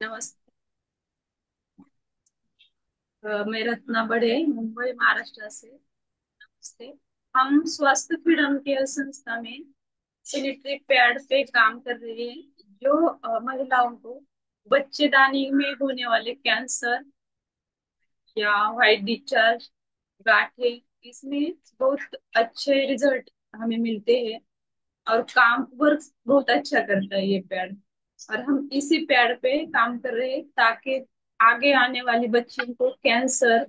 नमस्ते। मैं रत्ना बड़े मुंबई महाराष्ट्र से। नमस्ते। हम स्वास्थ्य फ्रीडम केयर संस्था में सैनिटरी पैड पे काम कर रहे हैं, जो महिलाओं को बच्चेदानी में होने वाले कैंसर या व्हाइट डिस्चार्ज, गांठे, इसमें बहुत अच्छे रिजल्ट हमें मिलते हैं। और काम वर्क बहुत अच्छा करता है ये पैड। और हम इसी पैड पे काम कर रहे हैं ताकि आगे आने वाली बच्चियों को कैंसर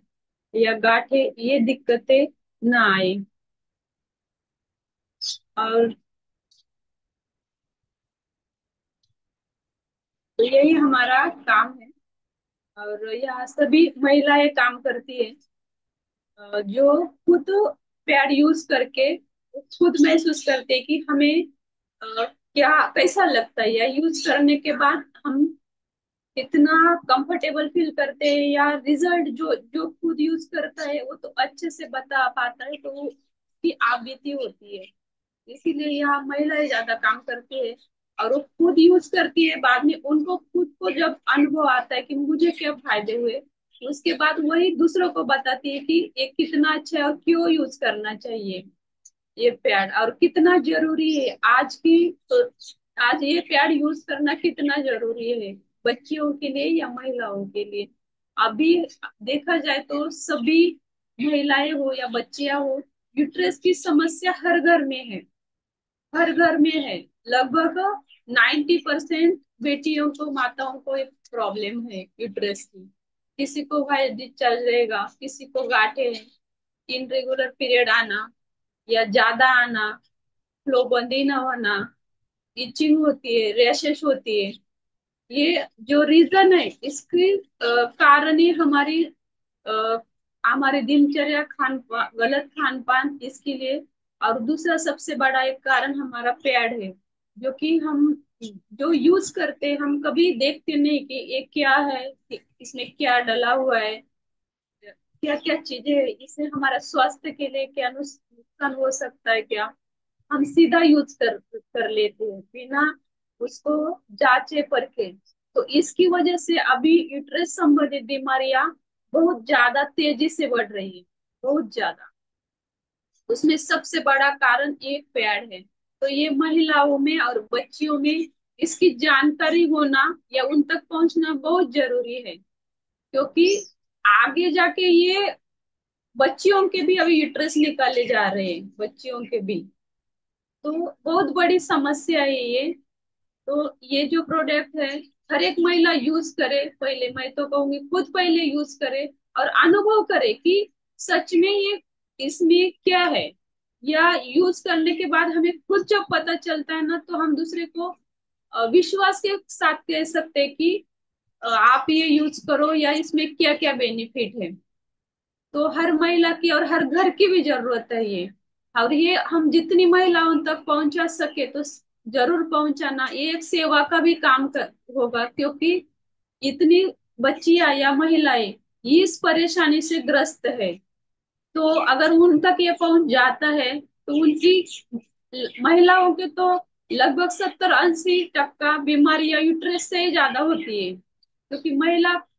या गांठे ये दिक्कतें ना आए। और तो यही हमारा काम है। और यहाँ सभी महिलाएं काम करती है, जो खुद पैड यूज करके खुद महसूस करते हैं कि हमें क्या कैसा लगता है, या यूज करने के बाद हम कितना कंफर्टेबल फील करते हैं, या रिजल्ट जो जो खुद यूज करता है वो तो अच्छे से बता पाता है, तो वो की आप बीती होती है। इसीलिए यहाँ महिलाएं ज्यादा काम करती है। और वो खुद यूज करती है, बाद में उनको खुद को जब अनुभव आता है कि मुझे क्या फायदे हुए, उसके बाद वही दूसरों को बताती है कि ये कितना अच्छा है और क्यों यूज करना चाहिए ये पैड, और कितना जरूरी है आज की। तो आज ये पैड यूज करना कितना जरूरी है बच्चियों के लिए या महिलाओं के लिए। अभी देखा जाए तो सभी महिलाएं हो या बच्चियां हो, यूट्रस की समस्या हर घर में है। हर घर में है। लगभग 90% बेटियों को, माताओं को एक प्रॉब्लम है यूट्रस की। किसी को भाई डिस्चार्ज रहेगा, किसी को गांठें, इनरेगुलर पीरियड आना या ज्यादा आना, फ्लो बंदी ना होना, इचिंग होती है, रैशेस होती है। ये जो रीजन है इसके कारण ही अ, हमारे दिनचर्या, गलत खान पान इसके लिए। और दूसरा सबसे बड़ा एक कारण हमारा पैड है, जो कि हम जो यूज करते हैं, हम कभी देखते नहीं कि ये क्या है, कि इसमें क्या डला हुआ है, क्या क्या चीजें है, इससे हमारा स्वास्थ्य के लिए क्या नुकसान हो सकता है क्या। हम सीधा यूज कर लेते हैं बिना उसको जांचे परखे। तो इसकी वजह से अभी यूट्रस संबंधित बीमारियां बहुत ज्यादा तेजी से बढ़ रही है, बहुत ज्यादा। उसमें सबसे बड़ा कारण एक पैड है। तो ये महिलाओं में और बच्चियों में इसकी जानकारी होना या उन तक पहुंचना बहुत जरूरी है, क्योंकि आगे जाके ये बच्चियों के भी अभी यूट्रस निकाले जा रहे हैं, बच्चियों के भी। तो बहुत बड़ी समस्या है ये। तो ये जो प्रोडक्ट है, हर एक महिला यूज करे। पहले मैं तो कहूंगी खुद पहले यूज करे और अनुभव करे कि सच में ये इसमें क्या है। या यूज करने के बाद हमें खुद जब पता चलता है ना, तो हम दूसरे को विश्वास के साथ कह सकते हैं कि आप ये यूज करो, या इसमें क्या क्या बेनिफिट है। तो हर महिला की और हर घर की भी जरूरत है ये। और ये हम जितनी महिलाओं तक पहुंचा सके तो जरूर पहुंचाना, ये एक सेवा का भी काम होगा, क्योंकि इतनी बच्चियां या महिलाएं इस परेशानी से ग्रस्त है। तो अगर उन तक ये पहुंच जाता है तो उनकी, महिलाओं के तो लगभग 70-80% बीमारियां यूट्रस से ही ज्यादा होती है। क्योंकि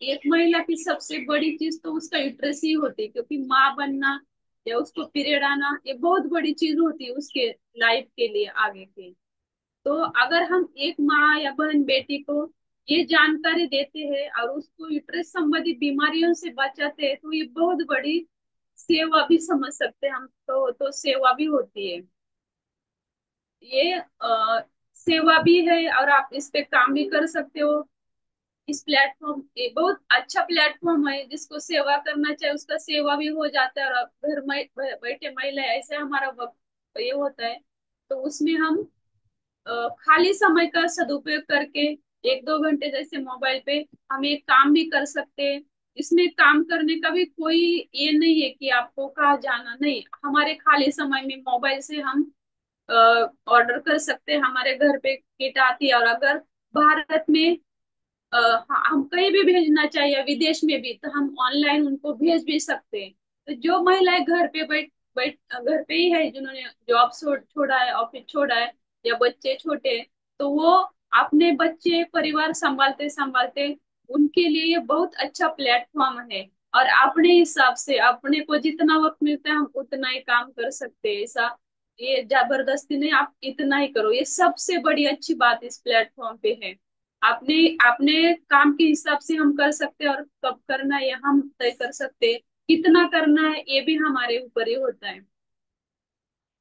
एक महिला की सबसे बड़ी चीज तो उसका यूट्रस ही होती है, क्योंकि माँ बनना या उसको पीरियड आना ये बहुत बड़ी चीज होती है उसके लाइफ के लिए आगे के। तो अगर हम एक माँ या बहन बेटी को ये जानकारी देते हैं और उसको यूट्रस संबंधी बीमारियों से बचाते हैं, तो ये बहुत बड़ी सेवा भी समझ सकते हैं हम। तो सेवा भी होती है ये। सेवा भी है और आप इस पे काम भी कर सकते हो। इस प्लेटफॉर्म, ये बहुत अच्छा प्लेटफॉर्म है, जिसको सेवा करना चाहे उसका सेवा भी हो जाता है। और घर में बैठे महिला ऐसे हमारा वक्त ये होता है, तो उसमें हम खाली समय का सदुपयोग करके 1-2 घंटे जैसे मोबाइल पे हम एक काम भी कर सकते हैं। इसमें काम करने का भी कोई ये नहीं है कि आपको कहाँ जाना, नहीं, हमारे खाली समय में मोबाइल से हम ऑर्डर कर सकते हैं, हमारे घर पे किट आती है। और अगर भारत में हम कहीं भी भेजना चाहिए, विदेश में भी, तो हम ऑनलाइन उनको भेज भी सकते हैं। तो जो महिलाएं घर पे बैठ बैठ घर पे ही है, जिन्होंने जॉब छोड़ा है, ऑफिस छोड़ा है, या बच्चे छोटे हैं, तो वो अपने बच्चे परिवार संभालते संभालते उनके लिए ये बहुत अच्छा प्लेटफॉर्म है। और अपने हिसाब से अपने को जितना वक्त मिलता है हम उतना ही काम कर सकते हैं। ऐसा ये जबरदस्ती नहीं, आप इतना ही करो, ये सबसे बड़ी अच्छी बात इस प्लेटफॉर्म पे है। अपने अपने काम के हिसाब से हम कर सकते हैं, और कब करना है ये हम तय कर सकते हैं। कितना करना है ये भी हमारे ऊपर ही होता है।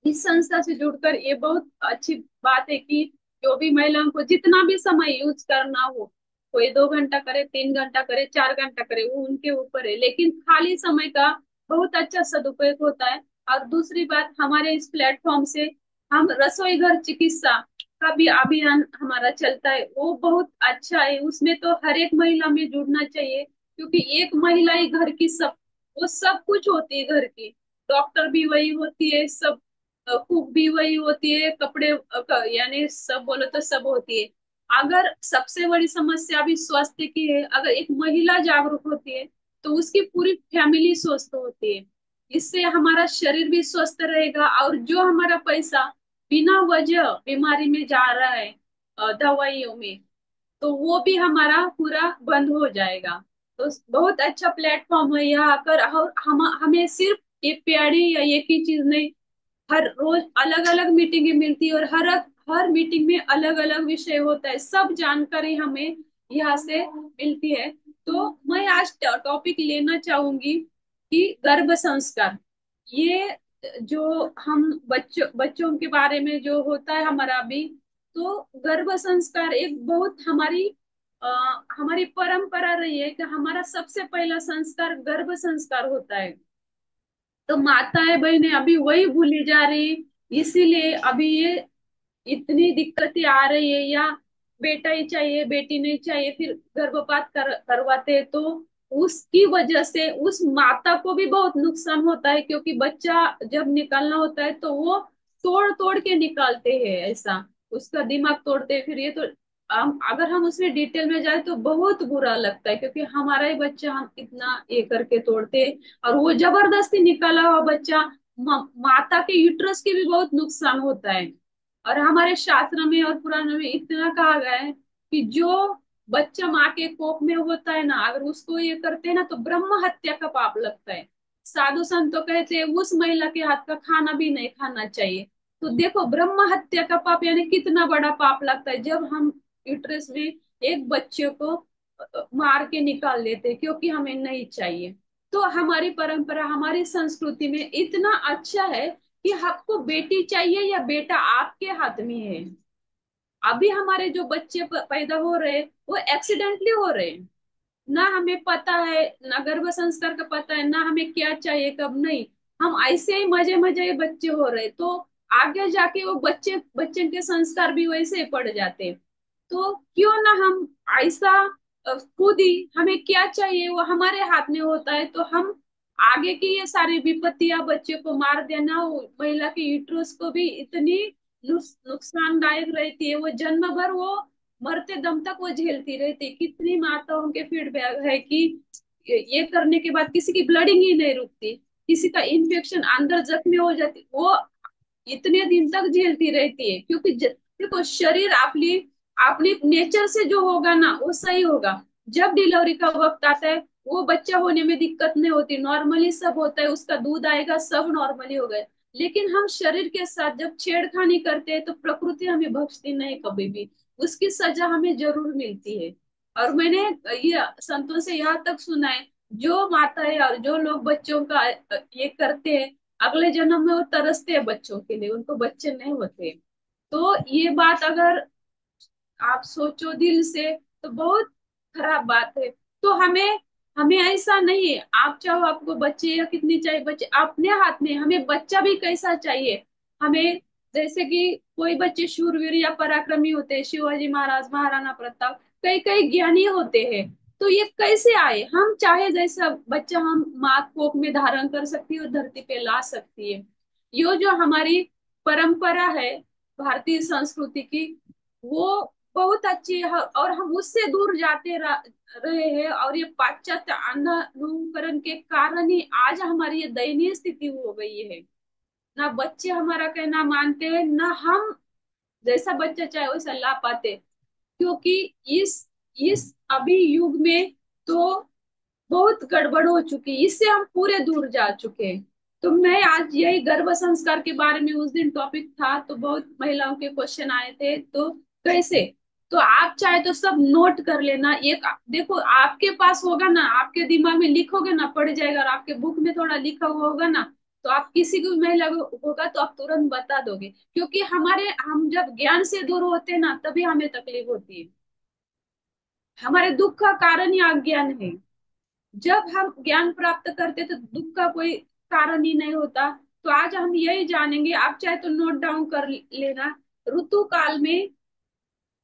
इस संस्था से जुड़कर ये बहुत अच्छी बात है कि जो भी महिलाओं को जितना भी समय यूज करना हो, कोई 2 घंटा करे, 3 घंटा करे, 4 घंटा करे, वो उनके ऊपर है, लेकिन खाली समय का बहुत अच्छा सदुपयोग होता है। और दूसरी बात, हमारे इस प्लेटफॉर्म से हम रसोई घर चिकित्सा का भी अभियान हमारा चलता है, वो बहुत अच्छा है। उसमें तो हर एक महिला में जुड़ना चाहिए, क्योंकि एक महिला ही घर की सब, वो सब कुछ होती है घर की। डॉक्टर भी वही होती है, सब कुक भी वही होती है, कपड़े यानी सब बोलो तो सब होती है। अगर सबसे बड़ी समस्या भी स्वास्थ्य की है, अगर एक महिला जागरूक होती है तो उसकी पूरी फैमिली स्वस्थ होती है। इससे हमारा शरीर भी स्वस्थ रहेगा, और जो हमारा पैसा बिना वजह बीमारी में जा रहा है दवाइयों में, तो वो भी हमारा पूरा बंद हो जाएगा। तो बहुत अच्छा प्लेटफॉर्म है यहाँ आकर। और हम हमें सिर्फ ये प्यारी या एक ही चीज नहीं, हर रोज अलग अलग मीटिंगें मिलती है, और हर हर मीटिंग में अलग अलग विषय होता है, सब जानकारी हमें यहाँ से मिलती है। तो मैं आज टॉपिक लेना चाहूंगी कि गर्भ संस्कार। ये जो हम बच्चों बच्चों के बारे में जो होता है हमारा अभी, तो गर्भ संस्कार एक बहुत अ, हमारी परंपरा रही है कि हमारा सबसे पहला संस्कार गर्भ संस्कार होता है। तो माताएं बहनें अभी वही भूली जा रही, इसीलिए अभी ये इतनी दिक्कतें आ रही है। या बेटा ही चाहिए, बेटी नहीं चाहिए, फिर गर्भपात करवाते हैं, तो उसकी वजह से उस माता को भी बहुत नुकसान होता है, क्योंकि बच्चा जब निकालना होता है तो वो तोड़ तोड़ के निकालते हैं, ऐसा उसका दिमाग तोड़ते हैं। फिर ये तो अगर हम उसमें डिटेल में जाए तो बहुत बुरा लगता है, क्योंकि हमारा ही बच्चा हम इतना ये करके तोड़ते हैं। और वो जबरदस्ती निकाला हुआ बच्चा, माता के यूट्रस के भी बहुत नुकसान होता है। और हमारे शास्त्र में और पुराण में इतना कहा गया है कि जो बच्चा माँ के कोख में होता है ना, अगर उसको ये करते हैं ना तो ब्रह्म हत्या का पाप लगता है। साधु संत तो कहते हैं उस महिला के हाथ का खाना भी नहीं खाना चाहिए। तो देखो, ब्रह्म हत्या का पाप यानी कितना बड़ा पाप लगता है, जब हम यूट्रस में एक बच्चे को मार के निकाल लेते हैं, क्योंकि हमें नहीं चाहिए। तो हमारी परंपरा, हमारी संस्कृति में इतना अच्छा है कि आपको बेटी चाहिए या बेटा आपके हाथ में है। अभी हमारे जो बच्चे पैदा हो रहे हैं वो एक्सीडेंटली हो रहे हैं, ना हमें पता है, ना गर्भ संस्कार का पता है, ना हमें क्या चाहिए कब नहीं। हम ऐसे ही मजे मजे बच्चे हो रहे, तो आगे जाके वो बच्चे बच्चे के संस्कार भी वैसे ही पड़ जाते हैं। तो क्यों ना हम ऐसा खुद ही, हमें क्या चाहिए वो हमारे हाथ में होता है, तो हम आगे की ये सारी विपत्तियां बच्चे को मार देना, वो महिला के यूट्रस को भी इतनी नुकसानदायक रहती है, वो जन्म भर वो मरते दम तक वो झेलती रहती है। कितनी माताओं के फीडबैक है कि ये करने के बाद किसी की ब्लीडिंग ही नहीं रुकती, किसी का इन्फेक्शन अंदर जख्मी हो जाती, वो इतने दिन तक झेलती रहती है। क्योंकि देखो, शरीर अपनी अपने नेचर से जो होगा ना वो सही होगा। जब डिलीवरी का वक्त आता है, वो बच्चा होने में दिक्कत नहीं होती, नॉर्मली सब होता है, उसका दूध आएगा, सब नॉर्मली हो गए। लेकिन हम शरीर के साथ जब छेड़खानी करते हैं तो प्रकृति हमें बख्शती नहीं कभी भी, उसकी सजा हमें जरूर मिलती है। और मैंने ये संतों से यहाँ तक सुना है, जो माताएं और जो लोग बच्चों का ये करते हैं, अगले जन्म में वो तरसते हैं बच्चों के लिए, उनको बच्चे नहीं होते। तो ये बात अगर आप सोचो दिल से तो बहुत खराब बात है। तो हमें हमें ऐसा नहीं है, आप चाहो आपको बच्चे या कितनी चाहिए, बच्चे अपने हाथ में, हमें बच्चा भी कैसा चाहिए हमें। जैसे कि कोई बच्चे शूरवीर या पराक्रमी होते हैं, शिवाजी महाराज, महाराणा प्रताप, कई कई ज्ञानी होते हैं। तो ये कैसे आए, हम चाहे जैसा बच्चा हम माँ कोख में धारण कर सकती है और धरती पे ला सकती है। ये जो हमारी परंपरा है भारतीय संस्कृति की, वो बहुत अच्छी है। और हम उससे दूर जाते रहे हैं, और ये पाश्चात्य अनुकरण के कारण ही आज हमारी ये दयनीय स्थिति हो गई है। ना बच्चे हमारा कहना मानते हैं, ना हम जैसा बच्चा चाहे वैसा ला पाते। क्योंकि इस इस अभी युग में तो बहुत गड़बड़ हो चुकी है, इससे हम पूरे दूर जा चुके हैं। तो मैं आज यही गर्भ संस्कार के बारे में, उस दिन टॉपिक था तो बहुत महिलाओं के क्वेश्चन आए थे, तो कैसे, तो आप चाहे तो सब नोट कर लेना। एक देखो आपके पास होगा ना, आपके दिमाग में लिखोगे ना पड़ जाएगा, और आपके बुक में थोड़ा लिखा हुआ होगा ना, तो आप किसी को महिला को होगा तो आप तुरंत बता दोगे। क्योंकि हम जब ज्ञान से दूर होते हैं ना तभी हमें तकलीफ होती है। हमारे दुख का कारण ही अज्ञान है। जब हम ज्ञान प्राप्त करते तो दुख का कोई कारण ही नहीं होता। तो आज हम यही जानेंगे, आप चाहे तो नोट डाउन कर लेना। ऋतु काल में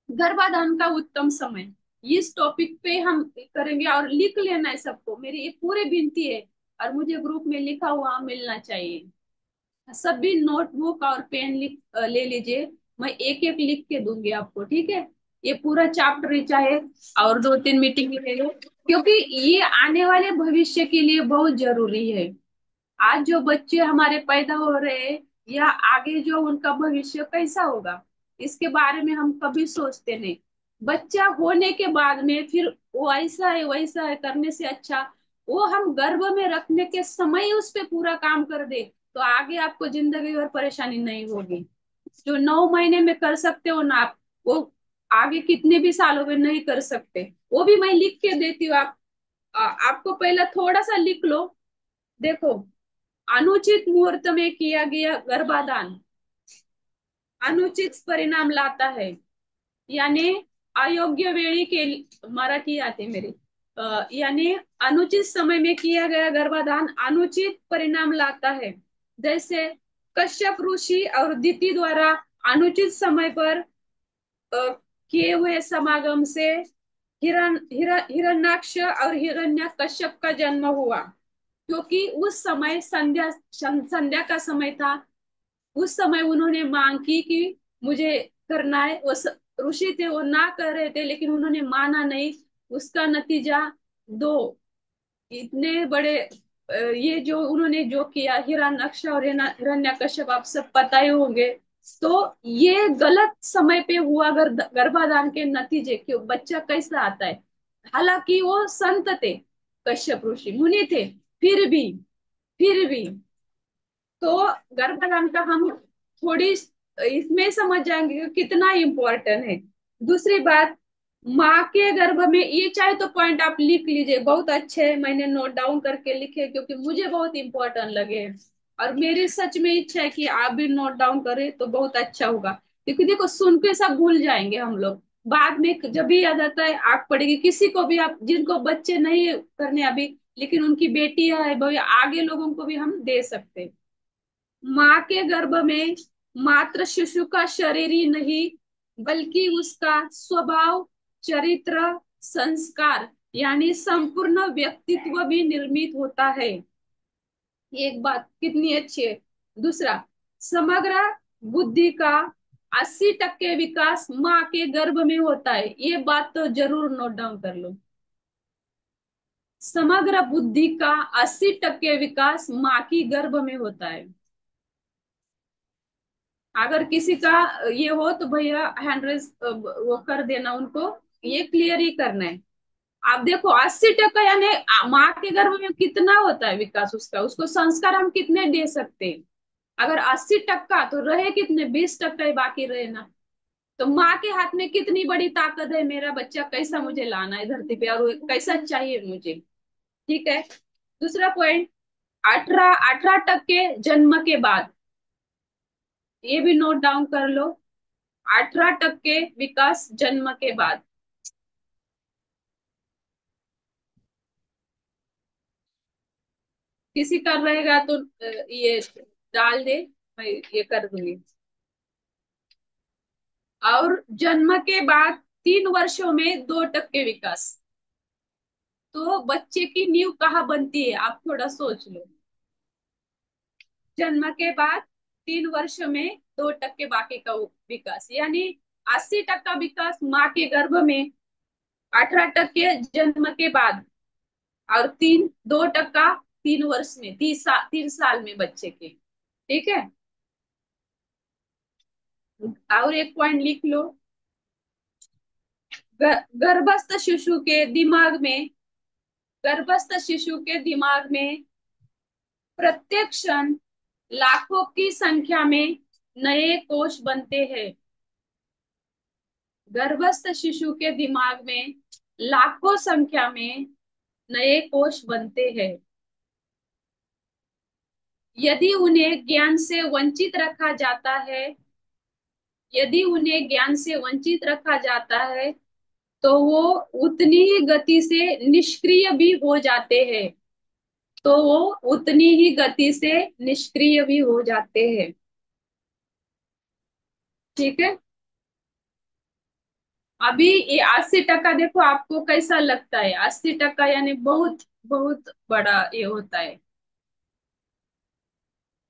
गर्भाधान का उत्तम समय, इस टॉपिक पे हम करेंगे, और लिख लेना है सबको, मेरी ये पूरी विनती है। और मुझे ग्रुप में लिखा हुआ मिलना चाहिए। सभी नोटबुक और पेन ले लीजिए। मैं एक एक लिख के दूंगी आपको, ठीक है। ये पूरा चैप्टर ही चाहे और दो तीन मीटिंग ले लो, क्योंकि ये आने वाले भविष्य के लिए बहुत जरूरी है। आज जो बच्चे हमारे पैदा हो रहे हैं, या आगे जो उनका भविष्य कैसा होगा, इसके बारे में हम कभी सोचते नहीं। बच्चा होने के बाद में फिर वो ऐसा है वैसा है करने से अच्छा, वो हम गर्भ में रखने के समय ही उस पे पूरा काम कर दे, तो आगे आपको जिंदगी भर परेशानी नहीं होगी। जो 9 महीने में कर सकते हो ना आप, वो आगे कितने भी सालों में नहीं कर सकते। वो भी मैं लिख के देती हूँ। आपको पहले थोड़ा सा लिख लो। देखो, अनुचित मुहूर्त में किया गया गर्भाधान अनुचित परिणाम लाता है। यानी अयोग्य वेळी के, मराठी आते मेरी, यानी अनुचित समय में किया गया गर्भाधान अनुचित परिणाम लाता है। जैसे कश्यप ऋषि और दिति द्वारा अनुचित समय पर किए हुए समागम से हिरण्याक्ष और हिरण्यकश्यप का जन्म हुआ। क्योंकि उस समय संध्या का समय था। उस समय उन्होंने मांग की कि मुझे करना है। ऋषि थे, वो ना कर रहे थे, लेकिन उन्होंने माना नहीं। उसका नतीजा दो इतने बड़े ये जो उन्होंने जो किया, हिरण्यक्ष और हिरण्यकश्यप, आप सब पता ही होंगे। तो ये गलत समय पे हुआ गर्भाधान के नतीजे, क्यों बच्चा कैसा आता है। हालांकि वो संत थे, कश्यप ऋषि मुनि थे, फिर भी तो गर्भाधान का हम थोड़ी इसमें समझ जाएंगे कि कितना इम्पोर्टेंट है। दूसरी बात, माँ के गर्भ में, ये चाहे तो पॉइंट आप लिख लीजिए, बहुत अच्छे है, मैंने नोट डाउन करके लिखे क्योंकि मुझे बहुत इंपॉर्टेंट लगे। और मेरी सच में इच्छा है कि आप भी नोट डाउन करें तो बहुत अच्छा होगा। क्योंकि देखो, सुन के सब भूल जाएंगे हम लोग, बाद में जब भी याद आता है आग पड़ेगी। किसी को भी, आप जिनको बच्चे नहीं करने अभी, लेकिन उनकी बेटी है भाई, आगे लोगों को भी हम दे सकते हैं। माँ के गर्भ में मात्र शिशु का शरीर ही नहीं, बल्कि उसका स्वभाव, चरित्र, संस्कार, यानी संपूर्ण व्यक्तित्व भी निर्मित होता है। ये एक बात कितनी अच्छी है। दूसरा, समग्र बुद्धि का 80% विकास माँ के गर्भ में होता है। ये बात तो जरूर नोट डाउन कर लो। समग्र बुद्धि का 80% विकास माँ की गर्भ में होता है। अगर किसी का ये हो तो भैया हैंड रेस वो कर देना उनको, ये क्लियर ही करना है। आप देखो 80% यानी माँ के गर्भ में कितना होता है विकास उसका, उसको संस्कार हम कितने दे सकते हैं। अगर 80% तो रहे कितने, 20% ही बाकी रहे ना। तो माँ के हाथ में कितनी बड़ी ताकत है, मेरा बच्चा कैसा मुझे लाना है धरती पे, और वो कैसा चाहिए मुझे। ठीक है। दूसरा पॉइंट, 18% जन्म के बाद, ये भी नोट डाउन कर लो। 18% विकास जन्म के बाद। किसी का रहेगा तो ये डाल दे, मैं ये कर दूंगी। और जन्म के बाद 3 वर्षों में 2% विकास। तो बच्चे की नींव कहाँ बनती है, आप थोड़ा सोच लो। जन्म के बाद 3 वर्ष में 2% बाकी का विकास, यानी 80% विकास माँ के गर्भ में, 18% जन्म के बाद, और 2% 3 वर्ष में, 3 साल में बच्चे के। ठीक है। और एक पॉइंट लिख लो, गर्भस्थ शिशु के दिमाग में, गर्भस्थ शिशु के दिमाग में प्रत्येक क्षण लाखों की संख्या में नए कोष बनते हैं। गर्भस्थ शिशु के दिमाग में लाखों संख्या में नए कोष बनते हैं। यदि उन्हें ज्ञान से वंचित रखा जाता है, यदि उन्हें ज्ञान से वंचित रखा जाता है तो वो उतनी ही गति से निष्क्रिय भी हो जाते हैं, तो वो उतनी ही गति से निष्क्रिय भी हो जाते हैं। ठीक है। अभी ये 80% देखो आपको कैसा लगता है, 80% यानी बहुत बहुत बड़ा ये होता है।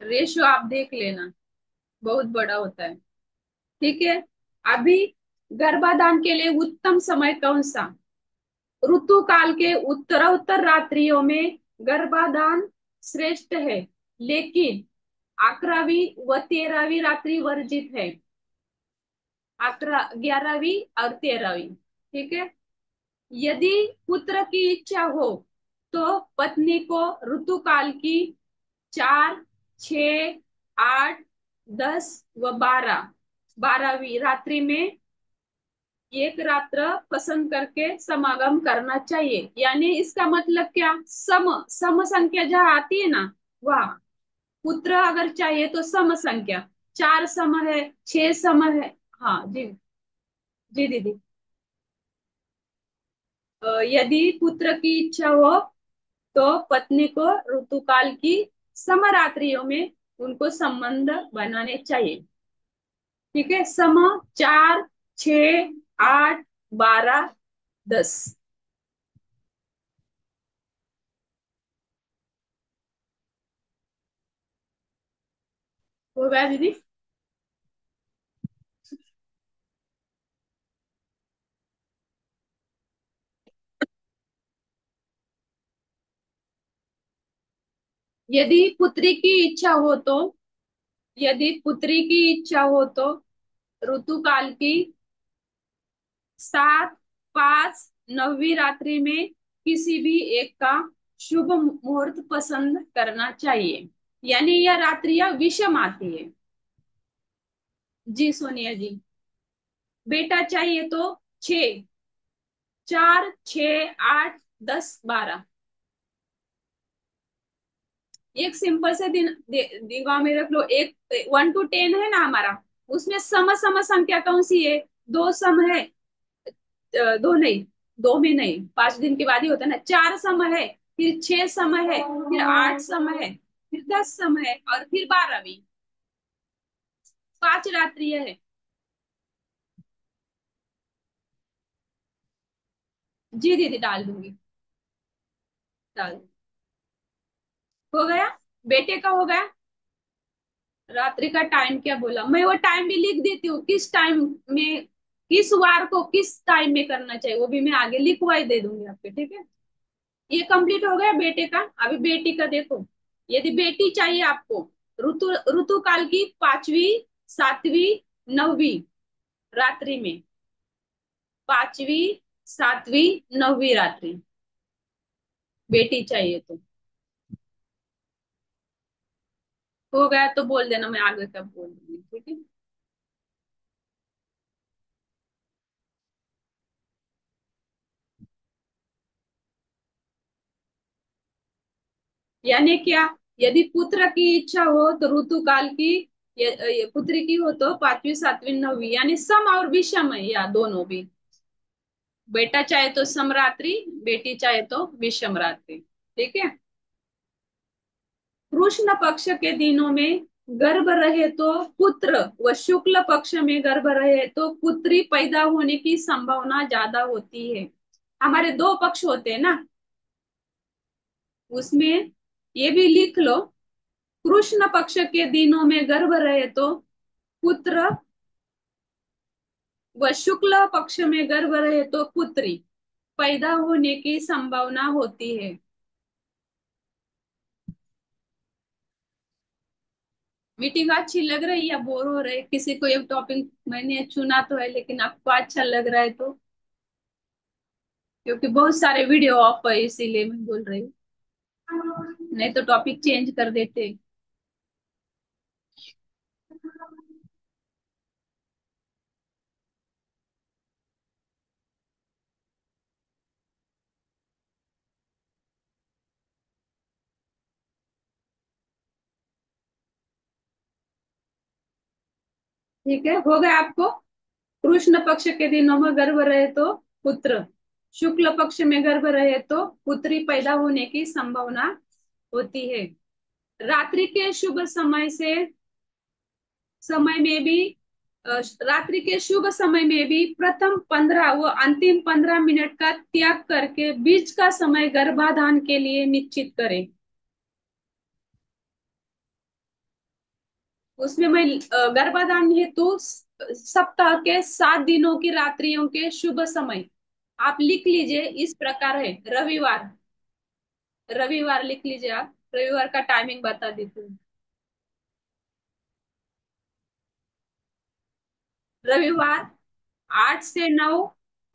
रेशो आप देख लेना, बहुत बड़ा होता है। ठीक है। अभी गर्भाधान के लिए उत्तम समय कौन सा? ऋतु काल के उत्तरोत्तर रात्रियों में गर्भाधान श्रेष्ठ है, लेकिन 11वीं व 13वीं रात्रि वर्जित है। 11वीं और 13वीं। ठीक है। यदि पुत्र की इच्छा हो तो पत्नी को ऋतुकाल की 4, 6, 8, 10 व 12वीं रात्रि में एक रात्र पसंद करके समागम करना चाहिए। यानी इसका मतलब क्या, सम सम संख्या जहाँ आती है ना, वह पुत्र अगर चाहिए तो सम संख्या, 4 सम है, 6 सम है। हाँ जी। जी दीदी। यदि पुत्र की इच्छा हो तो पत्नी को ऋतुकाल की समरात्रियों में उनको संबंध बनाने चाहिए। ठीक है। सम 4, 6, 8, 12, 10। हो गया दीदी। यदि पुत्री की इच्छा हो तो, यदि पुत्री की इच्छा हो तो ऋतुकाल की 7, 5, 9वीं रात्रि में किसी भी एक का शुभ मुहूर्त पसंद करना चाहिए। यानी यह रात्रियां विषम आती है। जी सोनिया जी। बेटा चाहिए तो 6, 4, 6, 8, 10, 12। एक सिंपल से दिमाग में रख लो, एक 1 to 10 है ना हमारा, उसमें सम सम संख्या कौन सी है? दो सम है। दो नहीं, दो में नहीं, 5 दिन के बाद ही होता है ना। 4 सम है, फिर 6 सम है, फिर 8 सम है, फिर 10 सम है, और फिर 12वीं। 5 रात्रि है। जी दीदी डाल दूंगी, डाल। हो गया। बेटे का हो गया। रात्रि का टाइम क्या बोला, मैं वो टाइम भी लिख देती हूँ, किस टाइम में, किस वार को किस टाइम में करना चाहिए, वो भी मैं आगे लिखवाई दे दूंगी आपके। ठीक है। ये कंप्लीट हो गया बेटे का। अभी बेटी का देखो। यदि बेटी चाहिए आपको ऋतु ऋतु काल की 5वीं, 7वीं, 9वीं रात्रि में, 5वीं, 7वीं, 9वीं रात्रि बेटी चाहिए तो हो गया तो बोल देना, मैं आगे का बोल दूंगी। ठीक है। यानी क्या, यदि पुत्र की इच्छा हो तो ऋतु काल की, ये पुत्री की हो तो 5वीं, 7वीं, 9वीं, यानी सम और विषम है या दोनों भी। बेटा चाहे तो समरात्रि, बेटी चाहे तो विषम रात्रि। ठीक है। कृष्ण पक्ष के दिनों में गर्भ रहे तो पुत्र, व शुक्ल पक्ष में गर्भ रहे तो पुत्री पैदा होने की संभावना ज्यादा होती है। हमारे दो पक्ष होते हैं ना, उसमें ये भी लिख लो। कृष्ण पक्ष के दिनों में गर्भ रहे तो पुत्र, व शुक्ल पक्ष में गर्भ रहे तो पुत्री पैदा होने की संभावना होती है। मीटिंग अच्छी लग रही है या बोर हो रहे, किसी को एक टॉपिक मैंने चुना तो है, लेकिन आपको अच्छा लग रहा है तो क्योंकि बहुत सारे वीडियो ऑफ है इसीलिए मैं बोल रही हूँ। नहीं तो टॉपिक चेंज कर देते। ठीक है, हो गया आपको। कृष्ण पक्ष के दिनों में गर्भ रहे तो पुत्र, शुक्ल पक्ष में गर्भ रहे तो पुत्री पैदा होने की संभावना होती है। रात्रि के शुभ समय में भी रात्रि के शुभ समय में भी प्रथम 15 व अंतिम 15 मिनट का त्याग करके बीच का समय गर्भाधान के लिए निश्चित करें। उसमें मैं गर्भाधान हेतु सप्ताह के 7 दिनों की रात्रियों के शुभ समय आप लिख लीजिए, इस प्रकार है। रविवार, रविवार लिख लीजिए आप, रविवार का टाइमिंग बता देती हूँ। रविवार 8 से 9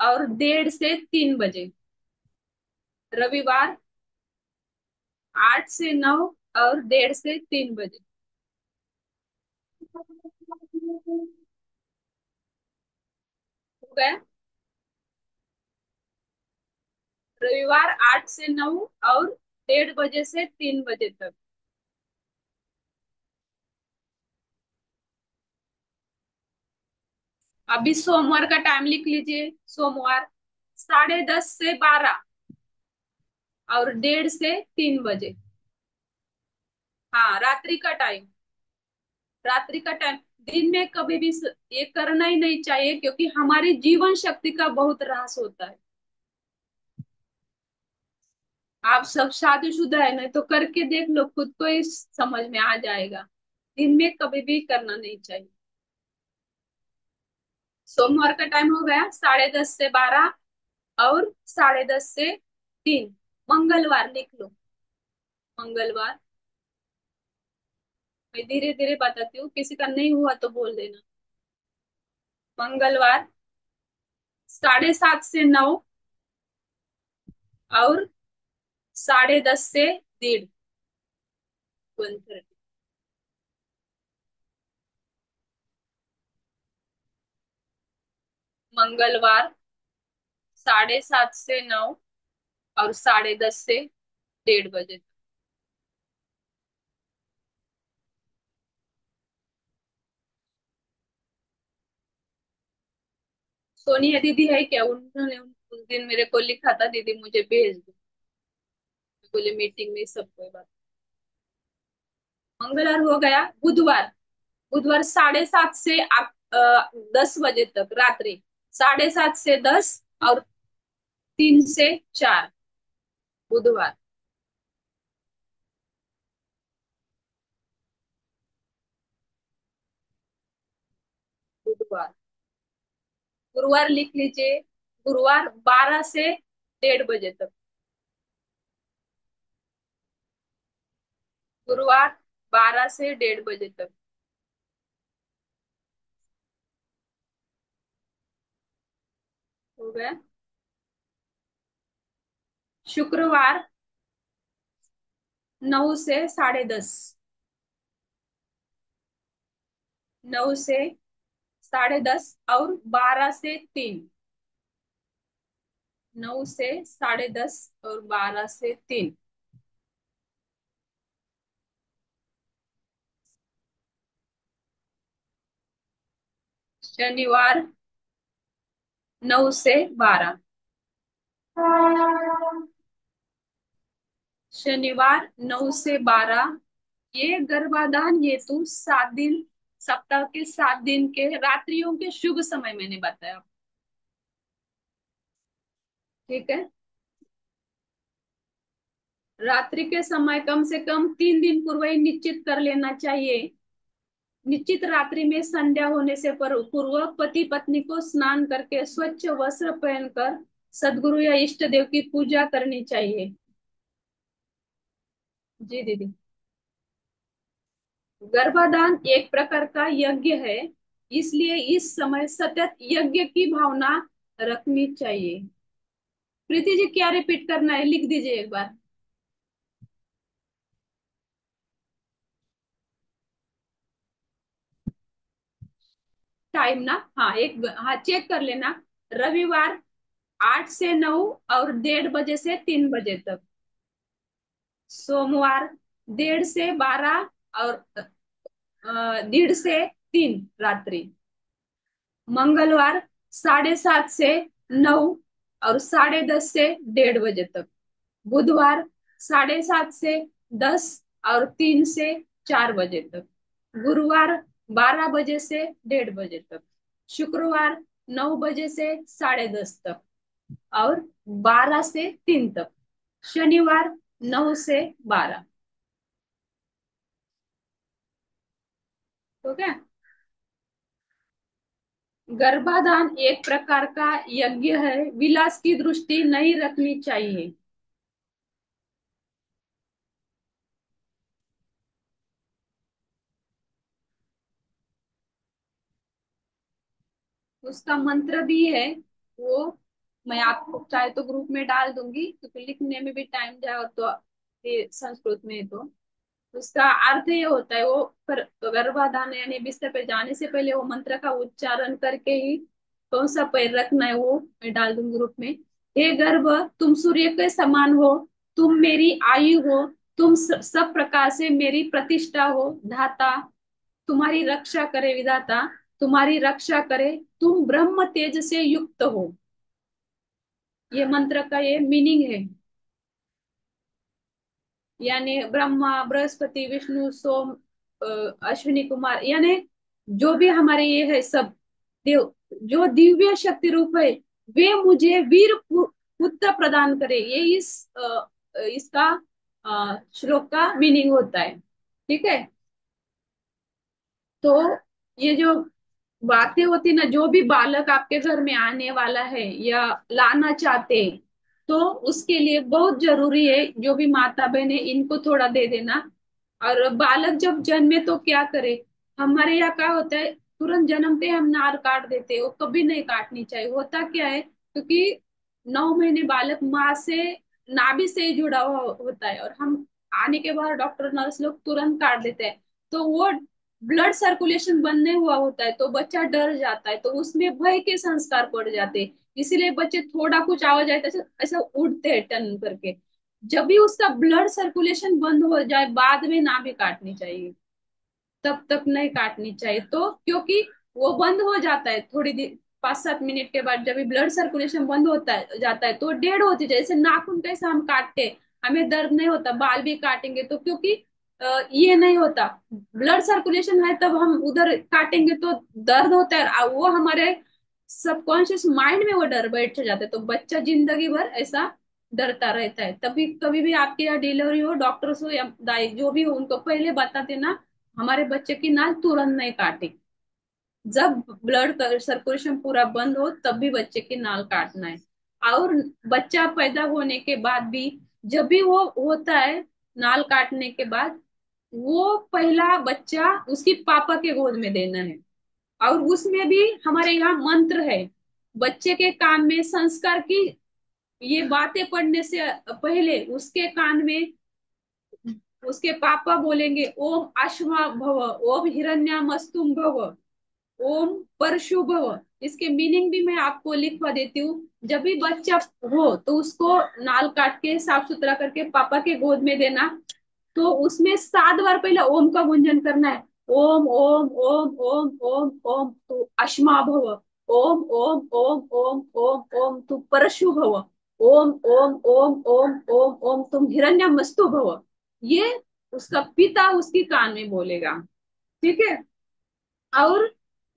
और 1:30 से 3 बजे। रविवार 8 से 9 और 1:30 से 3 बजे। हो गया। रविवार 8 से 9 और 1:30 से 3 बजे तक। अभी सोमवार का टाइम लिख लीजिए। सोमवार 10:30 से 12 और 1:30 से 3 बजे। हाँ, रात्रि का टाइम। रात्रि का टाइम। दिन में कभी भी ये करना ही नहीं चाहिए, क्योंकि हमारी जीवन शक्ति का बहुत ह्रास होता है। आप सब शादीशुदा है ना, तो करके देख लो, खुद को ही समझ में आ जाएगा। दिन में कभी भी करना नहीं चाहिए। सोमवार का टाइम हो गया 10:30 से 12 और 10:30 से 3। मंगलवार लिख लो। मंगलवार, मैं धीरे धीरे बताती हूँ, किसी का नहीं हुआ तो बोल देना। मंगलवार 7:30 से 9 और 10:30 से 1:30। 1:30। मंगलवार 7:30 से 9 और 10:30 से 1:30 बजे। सोनिया दीदी है क्या? उन्होंने उस दिन मेरे को लिखा था, दीदी मुझे भेज दो। बोले मीटिंग में सब कोई बात। मंगलवार हो गया। बुधवार, बुधवार 7:30 से 10 बजे तक रात्रि। 7:30 से 10 और 3 से 4। बुधवार। बुधवार। गुरुवार लिख लीजिए। गुरुवार 12 से 1:30 बजे तक। गुरुवार 12 से 1:30 बजे तक। हो गया। शुक्रवार 9 से 10:30। 9 से 10:30 और 12 से 3। 9 से 10:30 और 12 से 3। शनिवार 9 से 12। शनिवार 9 से 12। ये गर्भाधान हेतु 7 दिन, सप्ताह के 7 दिन के रात्रियों के शुभ समय मैंने बताया। ठीक है। रात्रि के समय कम से कम 3 दिन पूर्व ही निश्चित कर लेना चाहिए। निश्चित रात्रि में संध्या होने से पूर्व पति पत्नी को स्नान करके स्वच्छ वस्त्र पहनकर सदगुरु या इष्ट देव की पूजा करनी चाहिए। जी दीदी। गर्भाधान एक प्रकार का यज्ञ है, इसलिए इस समय सतत यज्ञ की भावना रखनी चाहिए। प्रीति जी क्या रिपीट करना है, लिख दीजिए एक बार। टाइम ना, हाँ हाँ चेक कर लेना। रविवार 8 से 9 और 1:30 से 3 बजे तक। सोमवार 1:30 से 12 और 1:30 से 3 रात्रि। मंगलवार 7:30 से 9 और 10:30 से 1:30 बजे तक। बुधवार 7:30 से 10 और 3 से 4 बजे तक। गुरुवार 12 बजे से 1:30 बजे तक। शुक्रवार 9 बजे से 10:30 तक और 12 से 3 तक। शनिवार 9 से 12। ठीक है। गर्भाधान एक प्रकार का यज्ञ है, विलास की दृष्टि नहीं रखनी चाहिए। उसका मंत्र भी है वो, मैं आपको चाहे तो ग्रुप में डाल दूंगी, क्योंकि लिखने में भी टाइम जाए, और तो ये संस्कृत में है, तो उसका अर्थ ये होता है वो गर्भाधान यानी बिस्तर पे जाने से पहले वो मंत्र का उच्चारण करके ही कौन सा पैर रखना है वो मैं डाल दूंगी ग्रुप में। हे गर्भ, तुम सूर्य के समान हो, तुम मेरी आयु हो, तुम सब प्रकार से मेरी प्रतिष्ठा हो, धाता तुम्हारी रक्षा करे विधाता, तुम्हारी रक्षा करे, तुम ब्रह्म तेज से युक्त हो। ये मंत्र का ये मीनिंग है। यानी ब्रह्मा बृहस्पति विष्णु सोम अ, अश्विनी कुमार, यानी जो भी हमारे ये है सब देव, जो दिव्य शक्ति रूप है, वे मुझे वीर पुत्र प्रदान करे। ये इसका श्लोक का मीनिंग होता है। ठीक है। तो ये जो बातें होती ना, जो भी बालक आपके घर में आने वाला है या लाना चाहते हैं, तो उसके लिए बहुत जरूरी है जो भी माता बहन है इनको थोड़ा दे देना। और बालक जब जन्मे तो क्या करे, हमारे यहाँ क्या होता है, तुरंत जन्मते ही हम नार काट देते हैं, वो कभी नहीं काटनी चाहिए। होता क्या है, क्योंकि 9 महीने बालक माँ से नाभि से ही जुड़ा हुआ होता है, और हम आने के बाद डॉक्टर नर्स लोग तुरंत काट देते हैं। तो वो ब्लड सर्कुलेशन बंद नहीं हुआ होता है, तो बच्चा डर जाता है, तो उसमें भय के संस्कार पड़ जाते हैं। इसीलिए बच्चे थोड़ा कुछ आवाज आए तो ऐसा ऐसा उठते हैं टन करके। जब भी उसका ब्लड सर्कुलेशन बंद हो जाए बाद में ना भी काटनी चाहिए, तब तक नहीं काटनी चाहिए। तो क्योंकि वो बंद हो जाता है थोड़ी देर, 5-7 मिनट के बाद जब ब्लड सर्कुलेशन बंद होता है जाता है तो डेड होती है। जैसे नाखून कैसे हम काटते हैं, हमें दर्द नहीं होता, बाल भी काटेंगे तो क्योंकि ये नहीं होता, ब्लड सर्कुलेशन है, तब हम उधर काटेंगे तो दर्द होता है, और वो हमारे सबकॉन्शियस माइंड में वो डर बैठ जाता है। तो बच्चा जिंदगी भर ऐसा डरता रहता है। तभी कभी भी आपके यहाँ डिलीवरी हो, डॉक्टर्स हो या दाई जो भी हो, उनको पहले बता देना हमारे बच्चे की नाल तुरंत नहीं काटे। जब ब्लड सर्कुलेशन पूरा बंद हो तब भी बच्चे की नाल काटना है। और बच्चा पैदा होने के बाद भी जब भी वो होता है नाल काटने के बाद, वो पहला बच्चा उसकी पापा के गोद में देना है। और उसमें भी हमारे यहाँ मंत्र है, बच्चे के कान में संस्कार की ये बातें पढ़ने से पहले उसके कान में उसके पापा बोलेंगे ओम अश्वा भव, ओम हिरण्यमस्तुम भव, ओम परशु भव। इसके मीनिंग भी मैं आपको लिखवा देती हूँ। जब भी बच्चा हो तो उसको नाल काट के साफ सुथरा करके पापा के गोद में देना। तो उसमें 7 बार पहले ओम का गुंजन करना है। ओम ओम ओम ओम ओम ओम तू अश्मा भव, ओम ओम ओम ओम ओम ओम तू परशु भव, ओम ओम ओम ओम ओम ओम तुम हिरण्यमस्तु भव। ये उसका पिता उसकी कान में बोलेगा। ठीक है। और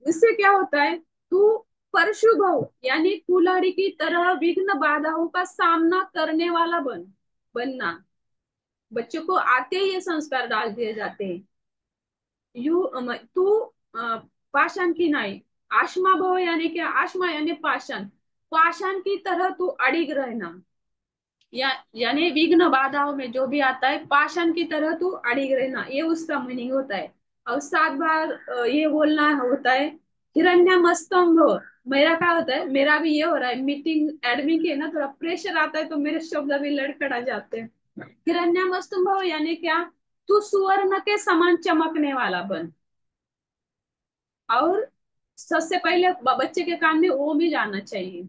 इससे क्या होता है, तू परशु भव यानी कुल्हाड़ी की तरह विघ्न बाधाओं का सामना करने वाला बनना। बच्चों को आते ही ये संस्कार डाल दिए जाते हैं। तू पाषाण की नाई, आशमा भव यानी क्या, आशमा यानी पाषाण, पाषाण की तरह तू अड़िग रहना। यानी विघ्न बाधाओं में जो भी आता है पाषाण की तरह तू अड़िग रहना, ये उसका मीनिंग होता है। और 7 बार ये बोलना होता है हिरण्यमस्तम भव, मेरा क्या होता है, मेरा भी ये हो रहा है, मीटिंग एडमिन के ना थोड़ा प्रेशर आता है तो मेरे शब्द अभी लड़खड़ा जाते हैं। हिरण्या मस्तुंभ यानी क्या, तू सुवर्ण के समान चमकने वाला बन। और सबसे पहले बच्चे के कान में ओम ही जाना चाहिए,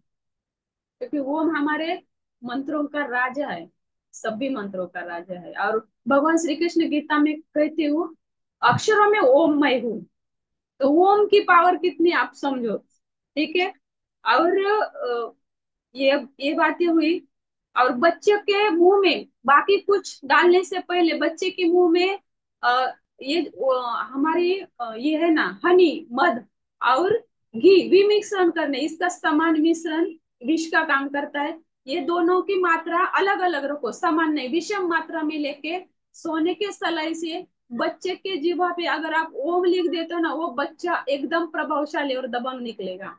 क्योंकि ओम हमारे मंत्रों का राजा है, सभी मंत्रों का राजा है। और भगवान श्री कृष्ण गीता में कहते हो, अक्षरों में ओम मैं हूँ। तो ओम की पावर कितनी आप समझो। ठीक है। और ये बातें हुई। और बच्चे के मुंह में बाकी कुछ डालने से पहले बच्चे के मुंह में ये हमारी ये है ना हनी, मध और घी भी मिश्रण करने, इसका समान मिश्रण विष का काम करता है। ये दोनों की मात्रा अलग अलग रखो, समान नहीं, विषम मात्रा में लेके सोने के सलाई से बच्चे के जीवा पे अगर आप ओम लिख देते हो ना, वो बच्चा एकदम प्रभावशाली और दबंग निकलेगा।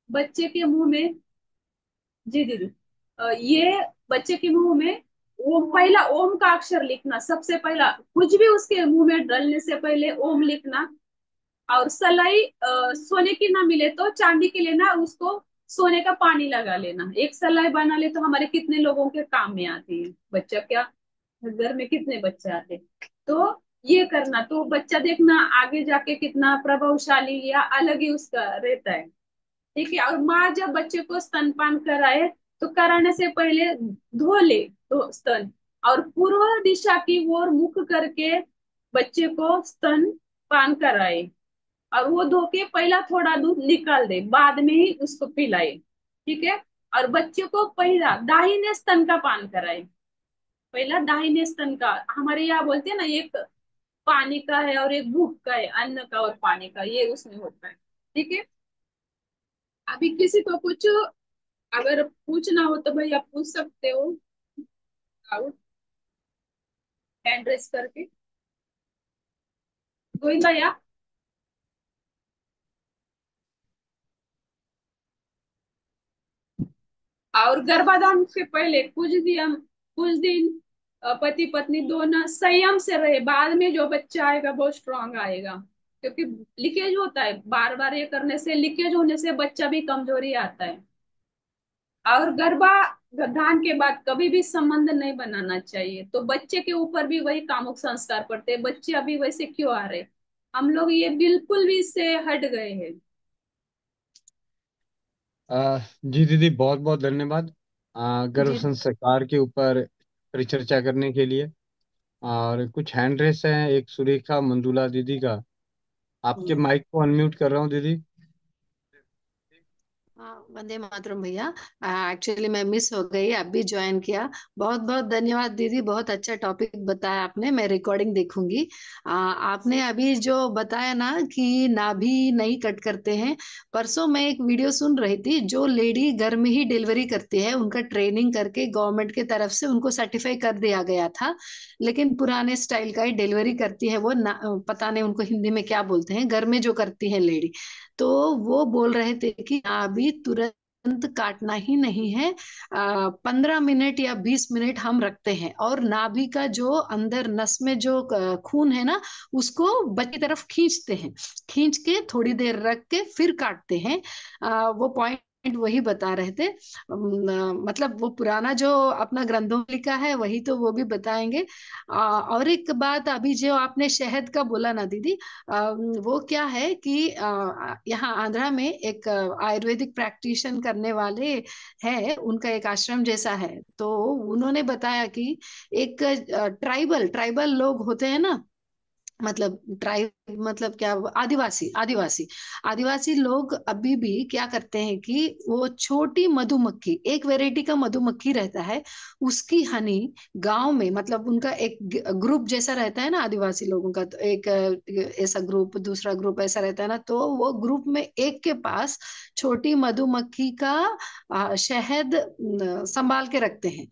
बच्चे के मुंह में, जी दीदी, ये बच्चे के मुंह में ओम, पहला ओम का अक्षर लिखना, सबसे पहला कुछ भी उसके मुंह में डालने से पहले ओम लिखना। और सलाई सोने की ना मिले तो चांदी की लेना, उसको सोने का पानी लगा लेना, एक सलाई बना ले तो हमारे कितने लोगों के काम में आती है। बच्चा क्या, घर में कितने बच्चे आते, तो ये करना तो बच्चा देखना आगे जाके कितना प्रभावशाली या अलग ही उसका रहता है। ठीक है। और माँ जब बच्चे को स्तनपान कराए तो कराने से पहले धो ले तो स्तन, और पूर्व दिशा की ओर मुख करके बच्चे को स्तन पान कराए। और वो धो के पहला थोड़ा दूध निकाल दे, बाद में ही उसको पिलाए। ठीक है। और बच्चे को पहला दाहिने स्तन का पान कराए, पहला दाहिने स्तन का। हमारे यहाँ बोलते हैं ना, एक पानी का है और एक भूख का है, अन्न का और पानी का, ये उसमें होता है। ठीक है। अभी किसी को कुछ अगर पूछना हो तो भाई आप पूछ सकते हो, हैंड रेस करके। गोविंदा या, और गर्भाधान से पहले कुछ दिन पति पत्नी दोनों संयम से रहे, बाद में जो बच्चा आएगा बहुत स्ट्रांग आएगा। क्योंकि लीकेज होता है, बार बार ये करने से, लीकेज होने से बच्चा भी कमजोरी आता है। और गर्भाधान के बाद कभी भी संबंध नहीं बनाना चाहिए, तो बच्चे के ऊपर भी वही कामुक संस्कार पड़ते हैं। बच्चे अभी वैसे क्यों आ रहे, हम लोग ये बिल्कुल भी इससे हट गए हैं। जी दीदी, बहुत बहुत धन्यवाद गर्भ जी। संस्कार के ऊपर परिचर्चा करने के लिए। और कुछ हैंड रेस हैं, एक सुरेखा मंदुला दीदी का। आपके हम्म। माइक को अनम्यूट कर रहा हूँ दीदी। हाँ, वंदे मातरम भैया। एक्चुअली मैं मिस हो गई, अभी ज्वाइन किया। बहुत बहुत धन्यवाद दीदी, बहुत अच्छा टॉपिक बताया आपने, मैं रिकॉर्डिंग देखूंगी। आपने अभी जो बताया ना कि नाभि नहीं कट करते हैं, परसों मैं एक वीडियो सुन रही थी, जो लेडी घर में ही डिलीवरी करती है, उनका ट्रेनिंग करके गवर्नमेंट की तरफ से उनको सर्टिफाई कर दिया गया था, लेकिन पुराने स्टाइल का ही डिलीवरी करती है वो ना, पता नहीं उनको हिंदी में क्या बोलते हैं, घर में जो करती है लेडी। तो वो बोल रहे थे कि अभी तुरंत काटना ही नहीं है, 15 मिनट या 20 मिनट हम रखते हैं, और नाभि का जो अंदर नस में जो खून है ना, उसको बच्चे की तरफ खींचते हैं, खींच के थोड़ी देर रख के फिर काटते हैं। वो पॉइंट वही बता रहे थे। मतलब वो पुराना जो अपना ग्रंथों में लिखा है वही तो वो भी बताएंगे। और एक बात अभी जो आपने शहद का बोला ना दीदी, वो क्या है कि यहाँ आंध्रा में एक आयुर्वेदिक प्रैक्टिशन करने वाले हैं, उनका एक आश्रम जैसा है, तो उन्होंने बताया कि एक ट्राइबल ट्राइबल लोग होते हैं ना, मतलब ट्राइब मतलब क्या, आदिवासी आदिवासी आदिवासी लोग अभी भी क्या करते हैं कि वो छोटी मधुमक्खी, एक वेराइटी का मधुमक्खी रहता है, उसकी हनी गांव में, मतलब उनका एक ग्रुप जैसा रहता है ना आदिवासी लोगों का, तो एक ऐसा ग्रुप, दूसरा ग्रुप ऐसा रहता है ना, तो वो ग्रुप में एक के पास छोटी मधुमक्खी का शहद संभाल के रखते हैं।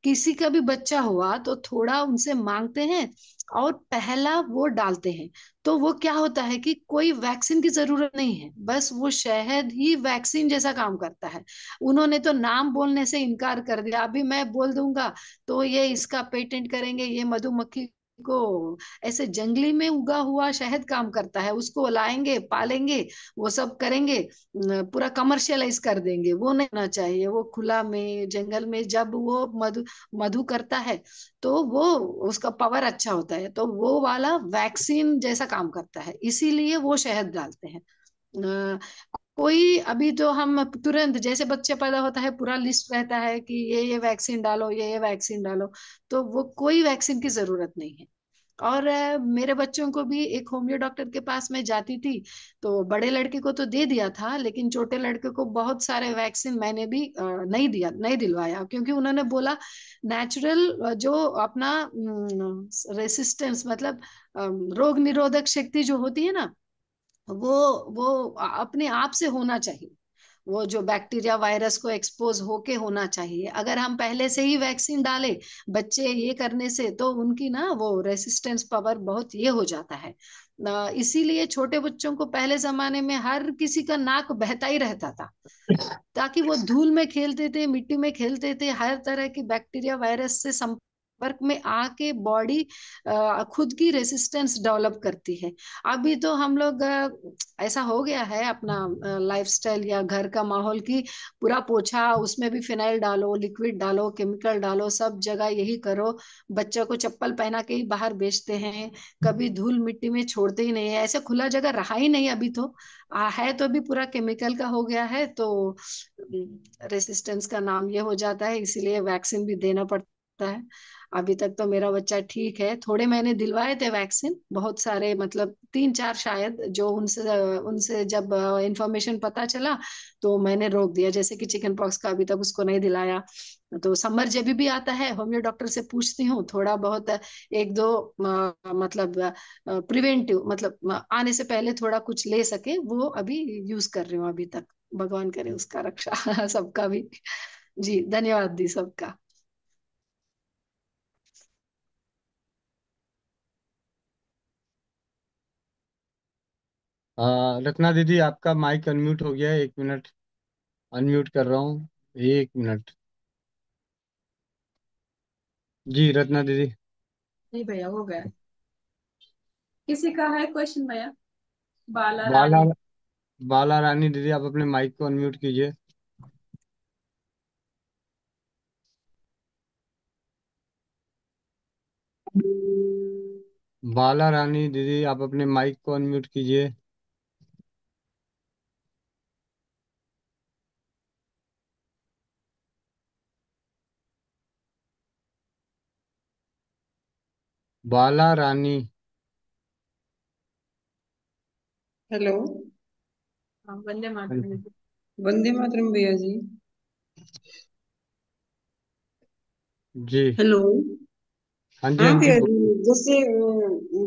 किसी का भी बच्चा हुआ तो थोड़ा उनसे मांगते हैं और पहला वो डालते हैं, तो वो क्या होता है कि कोई वैक्सीन की जरूरत नहीं है, बस वो शहद ही वैक्सीन जैसा काम करता है। उन्होंने तो नाम बोलने से इनकार कर दिया, अभी मैं बोल दूंगा तो ये इसका पेटेंट करेंगे, ये मधुमक्खी को ऐसे जंगली में उगा हुआ शहद काम करता है, उसको लाएंगे पालेंगे, वो सब करेंगे, पूरा कमर्शियलाइज कर देंगे। वो नहीं होना चाहिए। वो खुला में जंगल में जब वो मधु मधु करता है तो वो उसका पावर अच्छा होता है, तो वो वाला वैक्सीन जैसा काम करता है, इसीलिए वो शहद डालते हैं। अ, कोई अभी तो हम तुरंत, जैसे बच्चे पैदा होता है पूरा लिस्ट रहता है कि ये वैक्सीन डालो, ये वैक्सीन डालो, तो वो कोई वैक्सीन की जरूरत नहीं है। और मेरे बच्चों को भी एक होमियो डॉक्टर के पास में जाती थी, तो बड़े लड़के को तो दे दिया था, लेकिन छोटे लड़के को बहुत सारे वैक्सीन मैंने भी नहीं दिया, नहीं दिलवाया, क्योंकि उन्होंने बोला नेचुरल जो अपना रेसिस्टेंस मतलब रोग निरोधक शक्ति जो होती है ना, वो वो अपने आप से होना चाहिए। वो जो बैक्टीरिया वायरस को एक्सपोज होके होना चाहिए। अगर हम पहले से ही वैक्सीन डाले बच्चे ये करने से, तो उनकी ना वो रेसिस्टेंस पावर बहुत ये हो जाता है। इसीलिए छोटे बच्चों को पहले जमाने में हर किसी का नाक बहता ही रहता था, ताकि वो धूल में खेलते थे, मिट्टी में खेलते थे, हर तरह की बैक्टीरिया वायरस से संपर्क में आके बॉडी खुद की रेसिस्टेंस डेवलप करती है। अभी तो हम लोग ऐसा हो गया है अपना लाइफस्टाइल या घर का माहौल की पूरा पोछा, उसमें भी फिनाइल डालो, लिक्विड डालो, केमिकल डालो, सब जगह यही करो। बच्चों को चप्पल पहना के ही बाहर बेचते हैं, कभी धूल मिट्टी में छोड़ते ही नहीं है, ऐसे खुला जगह रहा ही नहीं अभी तो। है तो अभी पूरा केमिकल का हो गया है, तो रेसिस्टेंस का नाम ये हो जाता है, इसीलिए वैक्सीन भी देना पड़ता है। अभी तक तो मेरा बच्चा ठीक है। थोड़े मैंने दिलवाए थे वैक्सीन, बहुत सारे, मतलब 3-4 शायद, जो उनसे उनसे जब इंफॉर्मेशन पता चला तो मैंने रोक दिया, जैसे कि चिकन पॉक्स का अभी तक उसको नहीं दिलाया। तो समर जब भी आता है होमियो डॉक्टर से पूछती हूँ थोड़ा बहुत, एक दो मतलब प्रिवेंटिव, मतलब आने से पहले थोड़ा कुछ ले सके, वो अभी यूज कर रही हूँ अभी तक। भगवान करे उसका रक्षा सबका भी। जी धन्यवाद दी सबका। रत्ना दीदी, आपका माइक अनम्यूट हो गया है, 1 मिनट। अनम्यूट कर रहा हूँ, 1 मिनट। जी रत्ना दीदी। नहीं भैया, हो गया। किसी का है क्वेश्चन भैया? बाला बाला रानी। बाला रानी दीदी, आप अपने माइक को अनम्यूट कीजिए। बाला रानी दीदी, आप अपने माइक को अनम्यूट कीजिए। बाला रानी। हेलो। हाँ, वंदे मातरम दीदी। वंदे मातरम भैया जी। जी। हेलो। हाँ जी, हाँ हाँ जी, भैया जी, बोलिए। जैसे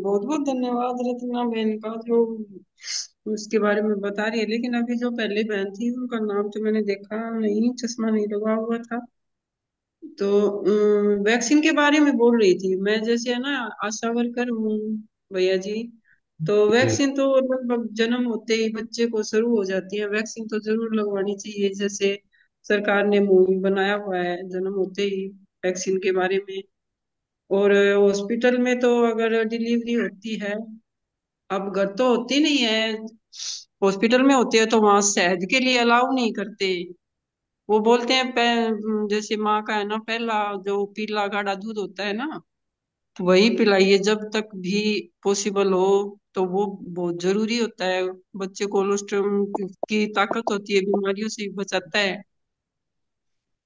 बहुत बहुत धन्यवाद रत्ना बहन का, जो उसके बारे में बता रही है। लेकिन अभी जो पहले बहन थी उनका नाम तो मैंने देखा नहीं, चश्मा नहीं लगा हुआ था। तो वैक्सीन के बारे में बोल रही थी। मैं जैसे है ना, आशा वर्कर हूँ भैया जी। तो जी। वैक्सीन तो लगभग जन्म होते ही बच्चे को शुरू हो जाती है, वैक्सीन तो जरूर लगवानी चाहिए। जैसे सरकार ने मुहिम बनाया हुआ है जन्म होते ही वैक्सीन के बारे में। और हॉस्पिटल में तो अगर डिलीवरी होती है, अब घर तो होती नहीं है, हॉस्पिटल में होती है, तो वहां शहद के लिए अलाउ नहीं करते। वो बोलते हैं जैसे माँ का है ना, पहला जो पीला गाढ़ा दूध होता है ना, वही पिलाइए जब तक भी पॉसिबल हो। तो वो बहुत जरूरी होता है। बच्चे को कोलोस्ट्रम की ताकत होती है, बीमारियों से भी बचाता है।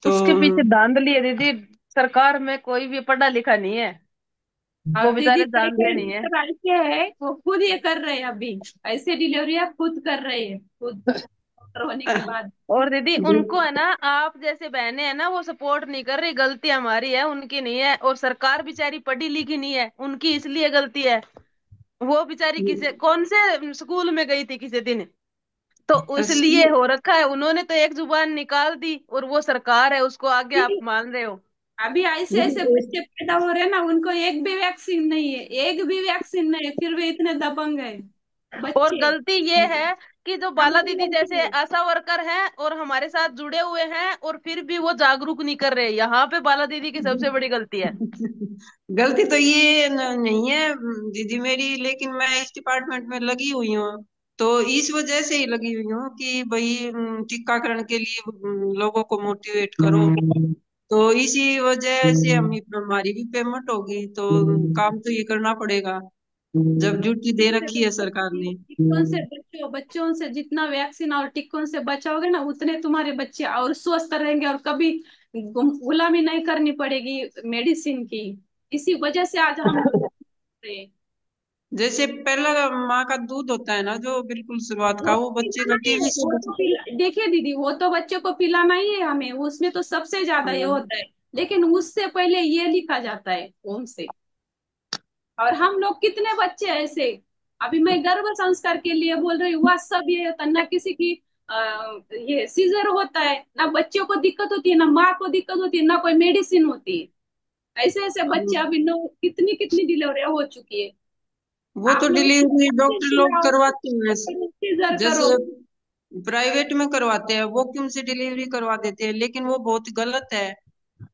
तो उसके पीछे धांधली है दीदी। सरकार में कोई भी पढ़ा लिखा नहीं है, वो अब दीदी बेचारे कई जानते कई नहीं है। डॉक्टर ऐसे है, वो खुद ये कर रहे हैं अभी। ऐसे डिलीवरी आप खुद कर रहे हैं, खुद डॉक्टर होने के बाद। और दीदी उनको जो है ना, आप जैसे बहनें हैं ना, वो सपोर्ट नहीं कर रही, गलती हमारी है, उनकी नहीं है। और सरकार बेचारी पढ़ी लिखी नहीं है, उनकी इसलिए गलती है। वो बेचारी किसी कौन से स्कूल में गई थी किसी दिन, तो इसलिए स्कूल हो रखा है। उन्होंने तो एक जुबान निकाल दी, और वो सरकार है, उसको आगे आप मान रहे हो। अभी ऐसे ऐसे नहीं, बच्चे पैदा हो रहे हैं ना, उनको एक भी वैक्सीन नहीं है, एक भी वैक्सीन नहीं है, फिर भी इतने दबंग है। और बच्चे गलती ये है कि जो बाला हमारी दीदी गलती जैसे है। आशा वर्कर हैं और हमारे साथ जुड़े हुए हैं और फिर भी वो जागरूक नहीं कर रहे, यहाँ पे बाला दीदी की सबसे बड़ी गलती है। गलती तो ये नहीं है दीदी मेरी, लेकिन मैं इस डिपार्टमेंट में लगी हुई हूँ, तो इस वजह से ही लगी हुई हूँ कि भाई टीकाकरण के लिए लोगों को मोटिवेट करो। तो इसी वजह से हमारी भी पेमेंट होगी, तो काम तो ये करना पड़ेगा जब ड्यूटी दे से रखी है बच्चों सरकार ने। टिक्कों से बच्चों बच्चों से जितना वैक्सीन और टिक्कों से बचाओगे ना, उतने तुम्हारे बच्चे और स्वस्थ रहेंगे और कभी गुलामी नहीं करनी पड़ेगी मेडिसिन की। इसी वजह से आज हम लोग हैं। जैसे पहला माँ का दूध होता है ना, जो बिल्कुल शुरुआत वो का, तो वो बच्चे पिलाना का ही है, टीबी से वो तो देखिए दीदी, वो तो बच्चे को पिलाना ही है हमें, उसमें तो सबसे ज्यादा ये हाँ होता है। लेकिन उससे पहले ये लिखा जाता है फॉर्म से। और हम लोग कितने बच्चे ऐसे, अभी मैं गर्भ संस्कार के लिए बोल रही हूँ, वह सब ये होता है ना, किसी की ये सीजर होता है ना, बच्चों को दिक्कत होती है ना, माँ को दिक्कत होती है ना, कोई मेडिसिन होती है। ऐसे ऐसे बच्चे हाँ। अभी नो कितनी कितनी डिलीवरी हो चुकी है। वो आप तो लोग डिलीवरी डॉक्टर लोग पिलाओ, करवाते हैं, सीजर करो। जैसे प्राइवेट में करवाते हैं, वॉक्यूम से डिलीवरी करवा देते हैं, लेकिन वो बहुत गलत है।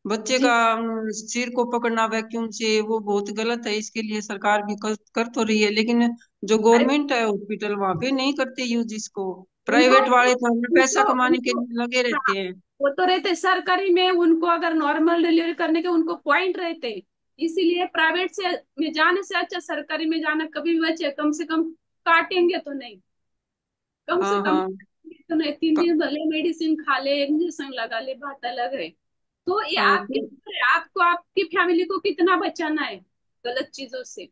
बच्चे जी का सिर को पकड़ना वैक्यूम से वो बहुत गलत है, इसके लिए सरकार भी कर तो रही है, लेकिन जो गवर्नमेंट है हॉस्पिटल वहां पे नहीं करते यूज इसको। उनको प्राइवेट वाले तो हमें पैसा उनको कमाने के उनको लिए लगे हाँ, रहते हैं। वो तो रहते सरकारी में, उनको अगर नॉर्मल डिलीवरी करने के उनको पॉइंट रहते। इसीलिए प्राइवेट से में जाने से अच्छा सरकारी में जाना, कभी भी बचे कम से कम काटेंगे तो नहीं, कम से हाँ कम हाँ। तो नहीं, 3 दिन भले मेडिसिन खा ले, इंजेक्शन लगा ले, बात अलग है। तो ये हाँ आपके ऊपर है, आपको आपकी फैमिली को कितना बचाना है गलत चीजों से।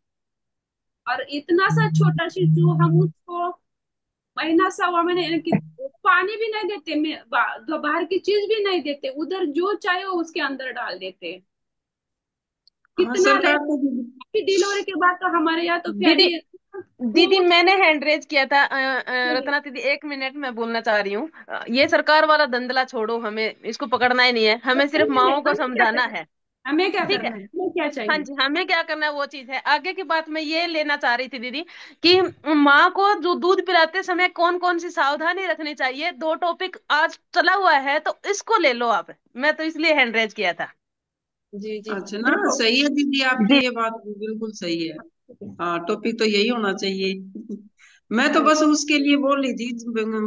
और इतना सा छोटा शिशु हम उसको महीना सवा महीने यानी कि पानी भी नहीं देते, बाहर की चीज भी नहीं देते, उधर जो चाहे वो उसके अंदर डाल देते हैं। हाँ कितना सरकार लेट, को भी। डिलीवरी के बाद तो हमारे यहाँ तो खैर दीदी ये दीदी वो मैंने हैंड रेज किया था, रत्ना दीदी एक मिनट में बोलना चाह रही हूँ। ये सरकार वाला धंधला छोड़ो, हमें इसको पकड़ना ही नहीं है, हमें सिर्फ माओ को हमें क्या समझाना करना है, है। हमें क्या ठीक है। करना है, हमें क्या हाँ चाहिए। जी, हमें क्या करना है वो चीज है। आगे की बात मैं ये लेना चाह रही थी दीदी कि माँ को जो दूध पिलाते समय कौन कौन सी सावधानी रखनी चाहिए, दो टॉपिक आज चला हुआ है तो इसको ले लो आप, मैं तो इसलिए हैंड रेज किया था। जी जी अच्छा ना, देखो। सही है दीदी, आपकी जी ये बात बिल्कुल सही है। हाँ टॉपिक तो यही होना चाहिए। मैं तो बस उसके लिए बोल रही थी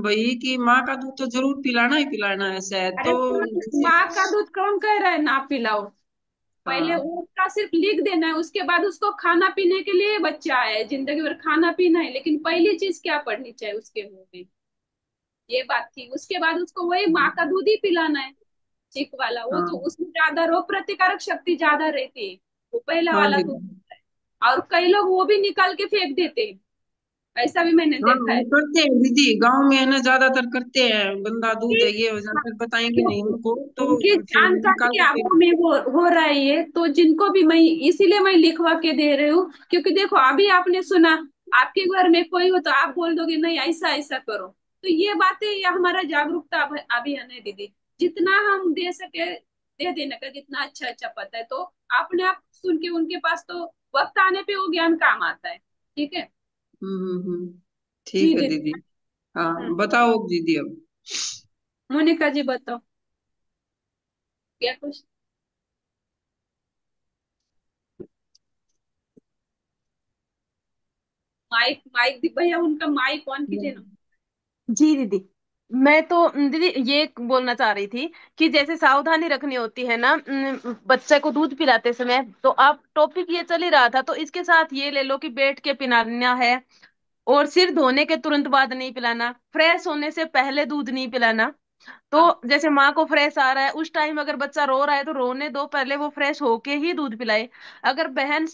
भाई कि माँ का दूध तो जरूर पिलाना ही पिलाना है शायद, अरे तो जैसे माँ का दूध कौन कह रहा है ना पिलाओ। पहले हाँ उसका सिर्फ लिख देना है, उसके बाद उसको खाना पीने के लिए बच्चा है, जिंदगी भर खाना पीना है, लेकिन पहली चीज क्या पड़नी चाहिए उसके मुंह में, ये बात थी। उसके बाद उसको वही माँ का दूध ही पिलाना है, चिक वाला, वो तो हाँ उसमें ज्यादा रोग प्रतिकारक शक्ति ज्यादा रहती है, वो पहला हाँ वाला दूध दीदी। होता है। और कई लोग वो भी निकाल के फेंक देते हैं, ऐसा भी मैंने हाँ देखा वो है। करते हैं दीदी, गांव में है ना ज्यादातर करते हैं, गंदा दूध कि है ये हो जाता है, बताएंगे नहीं उनको तो उनकी फिर निकाल जानकारी के फेंक। आपको में हो रहा है ये, तो जिनको भी मैं इसीलिए मैं लिखवा के दे रही हूँ, क्योंकि देखो अभी आपने सुना, आपके घर में कोई हो तो आप बोल दोगे नहीं ऐसा ऐसा करो। तो ये बातें, ये हमारा जागरूकता अभियान है दीदी। जितना हम दे सके दे देने का, जितना अच्छा अच्छा पता है तो अपने आप सुन के उनके पास तो वक्त आने पे वो ज्ञान काम आता है। ठीक है। ठीक जी है दीदी। दीदी। हम्म, हाँ बताओ दीदी अब। मोनिका जी बताओ क्या कुछ। माइक माइक भैया उनका माइक ऑन कीजिए ना। जी दीदी, मैं तो दीदी ये बोलना चाह रही थी कि जैसे सावधानी रखनी होती है ना बच्चे को दूध पिलाते समय, तो आप टॉपिक ये चल ही रहा था तो इसके साथ ये ले लो कि बैठ के पिलाना है, और सिर धोने के तुरंत बाद नहीं पिलाना, फ्रेश होने से पहले दूध नहीं पिलाना। तो हाँ जैसे माँ को फ्रेश आ रहा है उस टाइम अगर बच्चा रो रहा है तो रोने दो, पहले वो फ्रेश होके ही दूध पिलाए। अगर बहन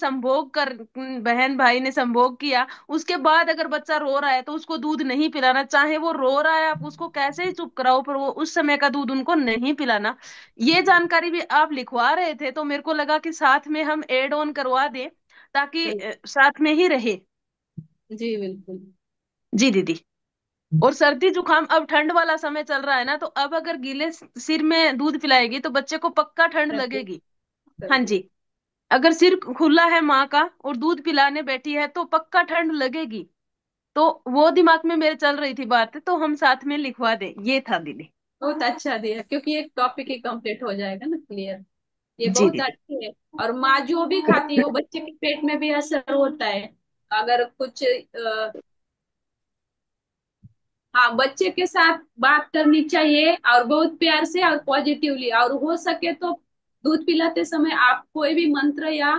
भाई ने संभोग किया उसके बाद अगर बच्चा रो रहा है तो उसको दूध नहीं पिलाना, चाहे वो रो रहा है आप उसको कैसे ही चुप कराओ पर वो उस समय का दूध उनको नहीं पिलाना। ये जानकारी भी आप लिखवा रहे थे तो मेरे को लगा कि साथ में हम एड ऑन करवा दें ताकि बिल्कुल। साथ में ही रहे। जी बिल्कुल। जी दीदी। और सर्दी जुकाम, अब ठंड वाला समय चल रहा है ना, तो अब अगर गीले सिर में दूध पिलाएगी तो बच्चे को पक्का ठंड सर्दी लगेगी। हाँ सर्दी। जी। अगर सिर खुला है माँ का और दूध पिलाने बैठी है तो पक्का ठंड लगेगी। तो वो दिमाग में मेरे चल रही थी बात, तो हम साथ में लिखवा दें, ये था दीदी। बहुत अच्छा दिया, क्योंकि एक टॉपिक ही कंप्लीट हो जाएगा ना, क्लियर। ये जी बहुत दीदी। अच्छी है। और माँ जो भी खाती है वो बच्चे के पेट में भी असर होता है। अगर कुछ हाँ, बच्चे के साथ बात करनी चाहिए, और बहुत प्यार से और पॉजिटिवली, और हो सके तो दूध पिलाते समय आप कोई भी मंत्र या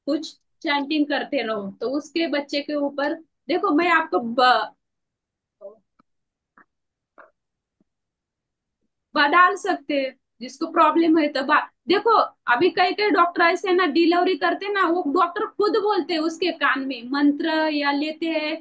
कुछ चैंटिंग करते रहो, तो उसके बच्चे के ऊपर। देखो, मैं आपको बदल सकते हैं, जिसको प्रॉब्लम है तो देखो, अभी कई कई डॉक्टर ऐसे हैं ना, डिलीवरी करते हैं ना, वो डॉक्टर खुद बोलते हैं उसके कान में मंत्र या लेते हैं।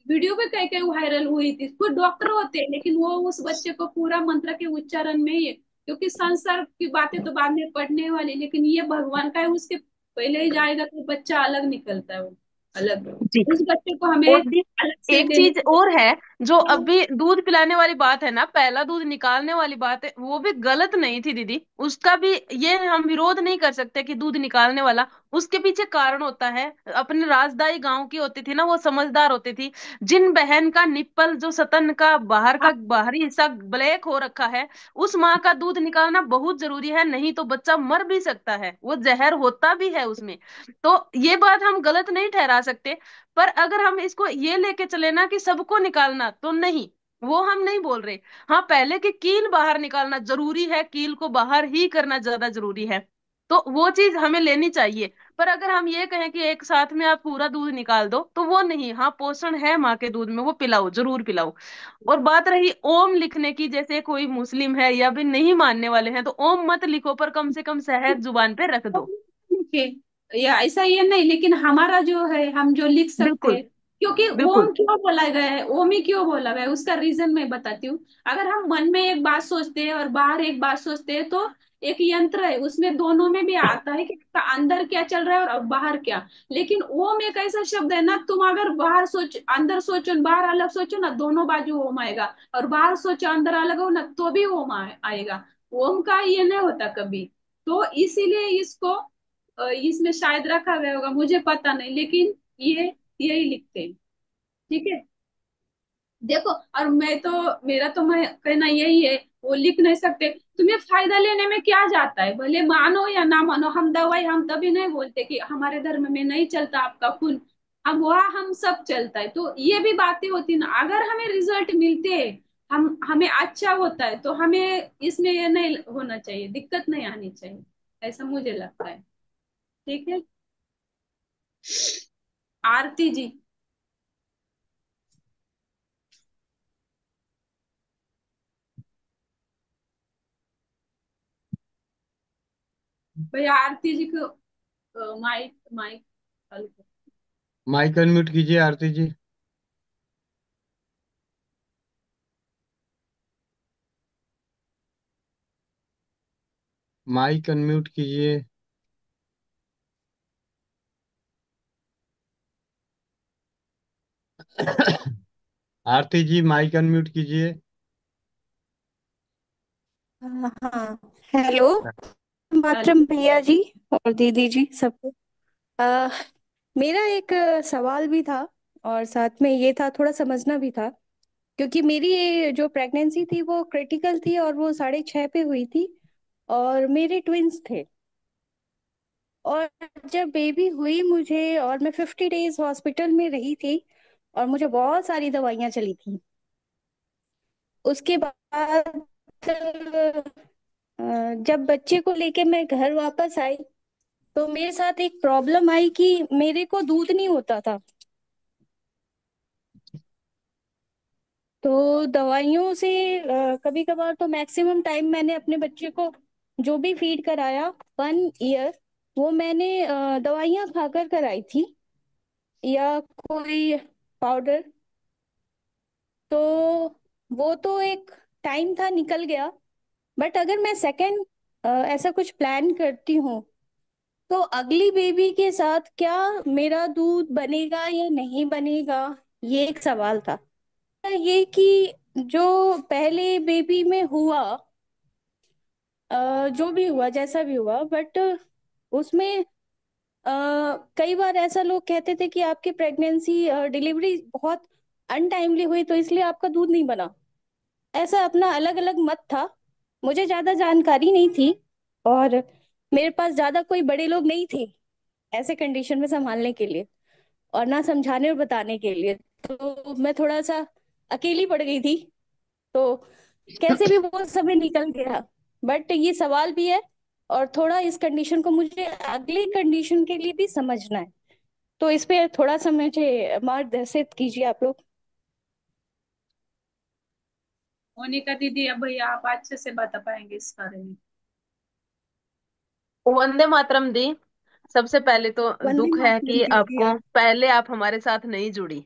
वीडियो पे कई कई वायरल हुई थी, खुद डॉक्टर होते हैं, लेकिन वो उस बच्चे को पूरा मंत्र के उच्चारण में ही है, क्योंकि संसार की बातें तो बाद में पढ़ने वाली, लेकिन ये भगवान का है, उसके पहले ही जाएगा तो बच्चा अलग निकलता है, वो अलग। जी। उस बच्चे को हमें और दी, अलग से एक देने चीज की और है, जो जरूरत अभी दूध पिलाने वाली बात है ना, पहला दूध निकालने वाली बात है, वो भी गलत नहीं थी दीदी। उसका भी ये हम विरोध नहीं कर सकते कि दूध निकालने वाला, उसके पीछे कारण होता है। अपने राजदाई गांव की होती थी ना, वो समझदार होती थी। जिन बहन का निप्पल, जो सतन का बाहर है। का बाहरी हिस्सा ब्लैक हो रखा है, उस माँ का दूध निकालना बहुत जरूरी है, नहीं तो बच्चा मर भी सकता है, वो जहर होता भी है उसमें। तो ये बात हम गलत नहीं ठहरा सकते। पर अगर हम इसको ये लेके चले ना कि सबको निकालना, तो नहीं, वो हम नहीं बोल रहे। हाँ, पहले की कील बाहर निकालना जरूरी है, कील को बाहर ही करना ज्यादा जरूरी है, तो वो चीज हमें लेनी चाहिए। पर अगर हम ये कहें कि एक साथ में आप पूरा दूध निकाल दो, तो वो नहीं। हाँ, पोषण है माँ के दूध में, वो पिलाओ, जरूर पिलाओ। और बात रही ओम लिखने की, जैसे कोई मुस्लिम है या भी नहीं मानने वाले हैं, तो ओम मत लिखो, पर कम से कम शहद जुबान पे रख दो। के या ऐसा ये नहीं, लेकिन हमारा जो है, हम जो लिख सकते बिल्कुल। हैं। क्योंकि बिल्कुल। ओम क्यों बोला गया है, ओम ही क्यों बोला गया है, उसका रीजन मैं बताती हूँ। अगर हम मन में एक बात सोचते हैं और बाहर एक बात सोचते हैं, तो एक यंत्र है, उसमें दोनों में भी आता है कि इसका अंदर क्या चल रहा है और बाहर क्या। लेकिन ओम एक ऐसा शब्द है ना, तुम अगर बाहर सोच अंदर सोचो, बाहर अलग सोचो ना, दोनों बाजू ओम आएगा। और बाहर सोचो अंदर अलग हो ना, तो भी ओम आएगा। ओम का ये नहीं होता कभी। तो इसीलिए इसको इसमें शायद रखा गया होगा, मुझे पता नहीं, लेकिन ये यही लिखते हैं। ठीक है। देखो, और मैं तो मेरा तो मैं कहना यही है, वो लिख नहीं सकते। तुम्हें फायदा लेने में क्या जाता है, भले मानो या ना मानो। हम दवाई हम तभी नहीं बोलते कि हमारे धर्म में नहीं चलता आपका खून, हम वहाँ हम सब चलता है, तो ये भी बातें होती ना। अगर हमें रिजल्ट मिलते हैं, हम हमें अच्छा होता है, तो हमें इसमें ये नहीं होना चाहिए, दिक्कत नहीं आनी चाहिए, ऐसा मुझे लगता है। ठीक है। आरती जी। भैया आरती जी को माइक माइक चालू करो। माइक अनम्यूट कीजिए आरती जी। माइक अनम्यूट कीजिए। आरती जी, माइक अनम्यूट कीजिए। हाँ। हेलो। चालू। मातरम भैया जी और दीदी जी सबको। अ, मेरा एक सवाल भी था, और साथ में ये था, थोड़ा समझना भी था। क्योंकि मेरी ये जो प्रेगनेंसी थी वो क्रिटिकल थी, और वो 6.5 पे हुई थी। और मेरे ट्विंस थे। और जब बेबी हुई मुझे, और मैं 50 डेज हॉस्पिटल में रही थी, और मुझे बहुत सारी दवाइयाँ चली थी। उसके बाद जब बच्चे को लेके मैं घर वापस आई, तो मेरे साथ एक प्रॉब्लम आई कि मेरे को दूध नहीं होता था। तो दवाइयों से कभी कभार तो मैक्सिमम टाइम मैंने अपने बच्चे को जो भी फीड कराया 1 ईयर, वो मैंने दवाइयाँ खाकर कराई थी, या कोई पाउडर। तो वो तो एक टाइम था, निकल गया। बट अगर मैं सेकंड ऐसा कुछ प्लान करती हूँ, तो अगली बेबी के साथ क्या मेरा दूध बनेगा या नहीं बनेगा, ये एक सवाल था। ये कि जो पहले बेबी में हुआ, जो भी हुआ जैसा भी हुआ, बट उसमें कई बार ऐसा लोग कहते थे कि आपकी प्रेगनेंसी डिलीवरी बहुत अनटाइमली हुई तो इसलिए आपका दूध नहीं बना। ऐसा अपना अलग अलग मत था। मुझे ज्यादा जानकारी नहीं थी, और मेरे पास ज्यादा कोई बड़े लोग नहीं थे ऐसे कंडीशन में संभालने के लिए, और ना समझाने और बताने के लिए। तो मैं थोड़ा सा अकेली पड़ गई थी। तो कैसे भी वो समय निकल गया। बट ये सवाल भी है, और थोड़ा इस कंडीशन को मुझे अगली कंडीशन के लिए भी समझना है। तो इस पे थोड़ा सा मुझे मार्गदर्शित कीजिए आप लोग। मोनिका दीदी, अब भैया आप अच्छे से बता पाएंगे इस बारे में। वंदे मातरम दी। सबसे पहले तो वंदे दुख है मातरम कि दीदी। आपको पहले आप हमारे साथ नहीं जुड़ी।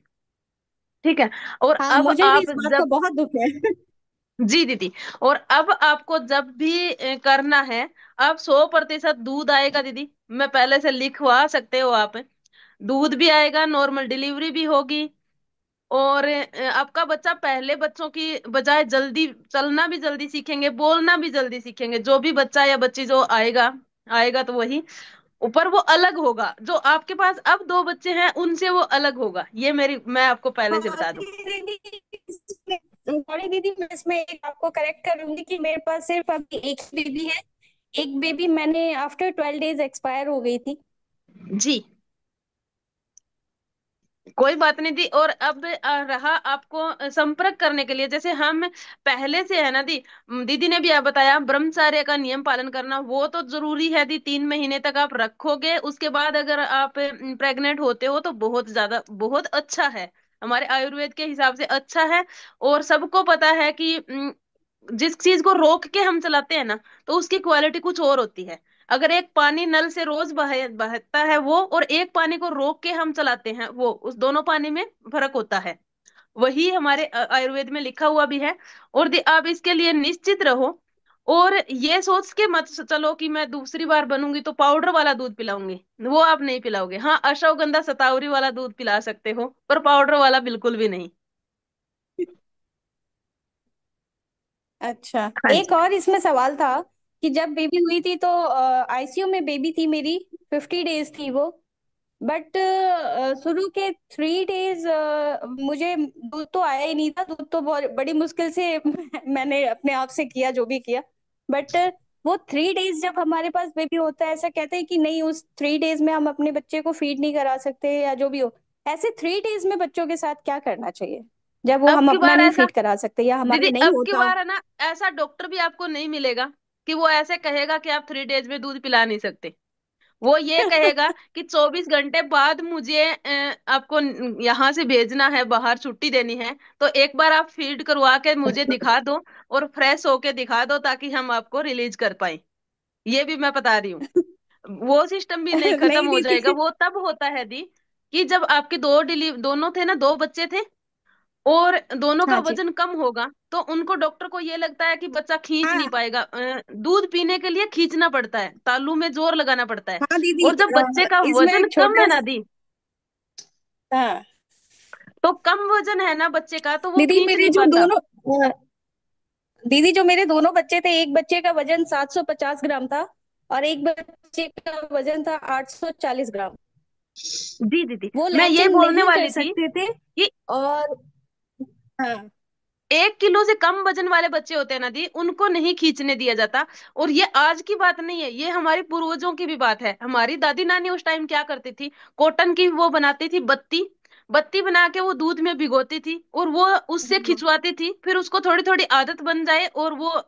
ठीक है। और हाँ, अब मुझे भी आप इस बात का जब, बहुत दुख है। जी दीदी, और अब आपको जब भी करना है, आप 100% दूध आएगा दीदी, मैं पहले से लिखवा सकते हो आप। दूध भी आएगा, नॉर्मल डिलीवरी भी होगी। और आपका बच्चा पहले बच्चों की बजाय जल्दी चलना भी जल्दी सीखेंगे, बोलना भी जल्दी सीखेंगे। जो भी बच्चा या बच्ची जो आएगा, आएगा तो वही, ऊपर वो अलग होगा। जो आपके पास अब 2 बच्चे हैं उनसे वो अलग होगा, ये मेरी, मैं आपको पहले से हाँ बता दूं। दीदी, सॉरी दीदी, मैं इसमें एक आपको करेक्ट करूंगी कि मेरे पास सिर्फ अभी एक बेबी है। एक बेबी मैंने आफ्टर 12 डेज एक्सपायर हो गई थी। जी, कोई बात नहीं दी। और अब रहा आपको संपर्क करने के लिए, जैसे हम पहले से है ना दी, दीदी ने भी आप बताया ब्रह्मचर्य का नियम पालन करना वो तो जरूरी है दी। 3 महीने तक आप रखोगे, उसके बाद अगर आप प्रेग्नेंट होते हो तो बहुत ज्यादा, बहुत अच्छा है, हमारे आयुर्वेद के हिसाब से अच्छा है। और सबको पता है कि जिस चीज को रोक के हम चलाते हैं ना, तो उसकी क्वालिटी कुछ और होती है। अगर एक पानी नल से रोज बहता है वो, और एक पानी को रोक के हम चलाते हैं वो, उस दोनों पानी में फर्क होता है। वही हमारे आयुर्वेद में लिखा हुआ भी है। और आप इसके लिए निश्चित रहो। और ये सोच के मत चलो कि मैं दूसरी बार बनूंगी तो पाउडर वाला दूध पिलाऊंगी, वो आप नहीं पिलाओगे। हाँ, अश्वगंधा शतावरी वाला दूध पिला सकते हो, पर पाउडर वाला बिल्कुल भी नहीं। अच्छा, हाँ एक जी। और इसमें सवाल था कि जब बेबी हुई थी तो आईसीयू में बेबी थी मेरी। 50 डेज थी वो। बट शुरू के 3 डेज मुझे दूध तो आया ही नहीं था। दूध तो बहुत बड़ी मुश्किल से मैंने अपने आप से किया जो भी किया। बट वो 3 डेज जब हमारे पास बेबी होता है, ऐसा कहते हैं कि नहीं, उस 3 डेज में हम अपने बच्चे को फीड नहीं करा सकते या जो भी हो। ऐसे 3 डेज में बच्चों के साथ क्या करना चाहिए जब वो अब हम की अपना बार नहीं ऐसा, फीड करा सकते या दीदी हमारे नहीं अब की होता। बार है ना, ऐसा डॉक्टर भी आपको नहीं मिलेगा कि वो ऐसे कहेगा कि आप 3 डेज में दूध पिला नहीं सकते। वो ये कहेगा कि 24 घंटे बाद मुझे आपको यहाँ से भेजना है, बाहर छुट्टी देनी है, तो एक बार आप फीड करवा के मुझे दिखा दो, और फ्रेश होके दिखा दो, ताकि हम आपको रिलीज कर पाए। ये भी मैं बता रही हूँ। वो सिस्टम भी नहीं खत्म नहीं हो जाएगा। दीदी। वो तब होता है दी कि जब आपके दोनों थे ना, 2 बच्चे थे, और दोनों का हाँ जी। वजन कम होगा, तो उनको डॉक्टर को ये लगता है कि बच्चा खींच नहीं हाँ पाएगा। दूध पीने के लिए खींचना पड़ता है, तालू में जोर लगाना पड़ता है। हाँ दीदी, और जब बच्चे का इसमें वजन एक कम है छोटा ना दी, हाँ तो कम वजन है ना बच्चे का, तो वो दीदी, खींच मेरे नहीं जो पाता। दोनों दीदी, जो मेरे दोनों बच्चे थे, एक बच्चे का वजन 750 ग्राम था और एक बच्चे का वजन था 840 ग्राम। जी दीदी, वो मैं ये लैचिंग बोलने नहीं कर वाली थी सकते थे। कि और हाँ 1 किलो से कम वजन वाले बच्चे होते हैं ना दी, उनको नहीं खींचने दिया जाता। और ये आज की बात नहीं है, ये हमारे पूर्वजों की भी बात है। हमारी दादी नानी उस टाइम क्या करती थी, कॉटन की वो बनाती थी बत्ती, बत्ती बना के वो दूध में भिगोती थी, और वो उससे खिंचवाती थी। फिर उसको थोड़ी थोड़ी आदत बन जाए और वो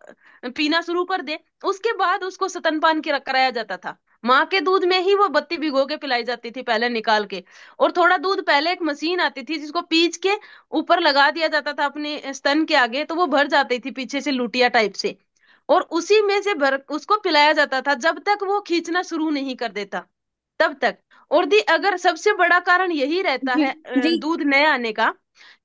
पीना शुरू कर दे, उसके बाद उसको स्तनपान कराया जाता था। माँ के दूध में ही वो बत्ती भिगो के पिलाई जाती थी पहले निकाल के। और थोड़ा दूध, पहले एक मशीन आती थी जिसको पीच के ऊपर लगा दिया जाता था अपने स्तन के आगे, तो वो भर जाती थी पीछे से लुटिया टाइप से, और उसी में से भर उसको पिलाया जाता था जब तक वो खींचना शुरू नहीं कर देता, तब तक। और दी अगर सबसे बड़ा कारण यही रहता जी है जी। दूध नए आने का,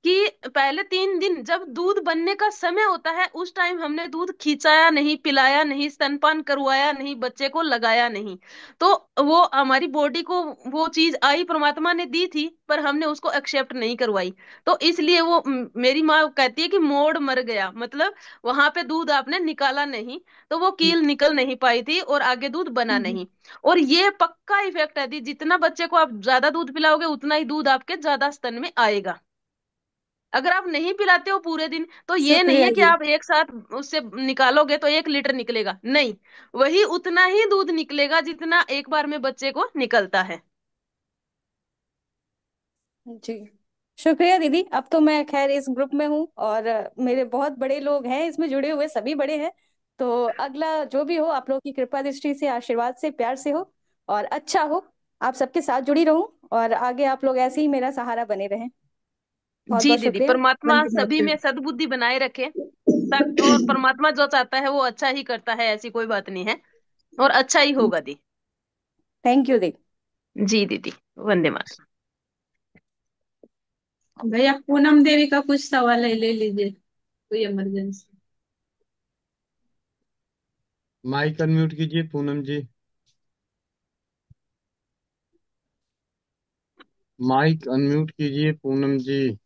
कि पहले 3 दिन जब दूध बनने का समय होता है, उस टाइम हमने दूध खींचाया नहीं, पिलाया नहीं, स्तनपान करवाया नहीं, बच्चे को लगाया नहीं, तो वो हमारी बॉडी को वो चीज आई, परमात्मा ने दी थी, पर हमने उसको एक्सेप्ट नहीं करवाई। तो इसलिए वो मेरी माँ कहती है कि मोड़ मर गया, मतलब वहां पे दूध आपने निकाला नहीं, तो वो कील निकल नहीं पाई थी और आगे दूध बना नहीं। और ये पक्का इफेक्ट है दी, जितना बच्चे को आप ज्यादा दूध पिलाओगे उतना ही दूध आपके ज्यादा स्तन में आएगा। अगर आप नहीं पिलाते हो पूरे दिन तो ये नहीं शुक्रिया है कि जी। आप एक साथ उससे निकालोगे तो 1 लीटर निकलेगा, नहीं, वही उतना ही दूध निकलेगा जितना एक बार में बच्चे को निकलता है। जी शुक्रिया दीदी। अब तो मैं खैर इस ग्रुप में हूँ, और मेरे बहुत बड़े लोग हैं इसमें जुड़े हुए, सभी बड़े हैं। तो अगला जो भी हो, आप लोगों की कृपा दृष्टि से, आशीर्वाद से, प्यार से हो और अच्छा हो। आप सबके साथ जुड़ी रहूं, और आगे आप लोग ऐसे ही मेरा सहारा बने रहें। बहुत जी बहुत दीदी, शुक्रिया। परमात्मा वंदे सभी में मातरम। सद्बुद्धि बनाए रखे। और परमात्मा जो चाहता है वो अच्छा ही करता है, ऐसी कोई बात नहीं है, और अच्छा ही होगा दी। थैंक यू दीदी। जी दीदी, वंदे मातरम। भैया पूनम देवी का कुछ सवाल है, ले लीजिए, कोई इमरजेंसी। माइक अनम्यूट कीजिए पूनम जी। माइक अनम्यूट कीजिए पूनम जी।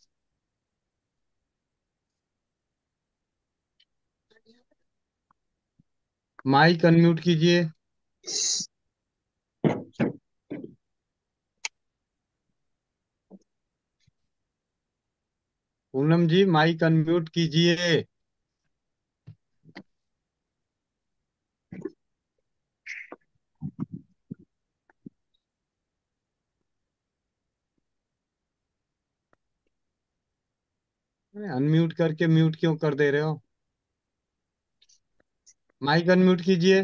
माइक अनम्यूट कीजिए। पूनम जी माइक अनम्यूट कीजिए। अनम्यूट करके म्यूट क्यों कर दे रहे हो? माइक अनम्यूट कीजिए।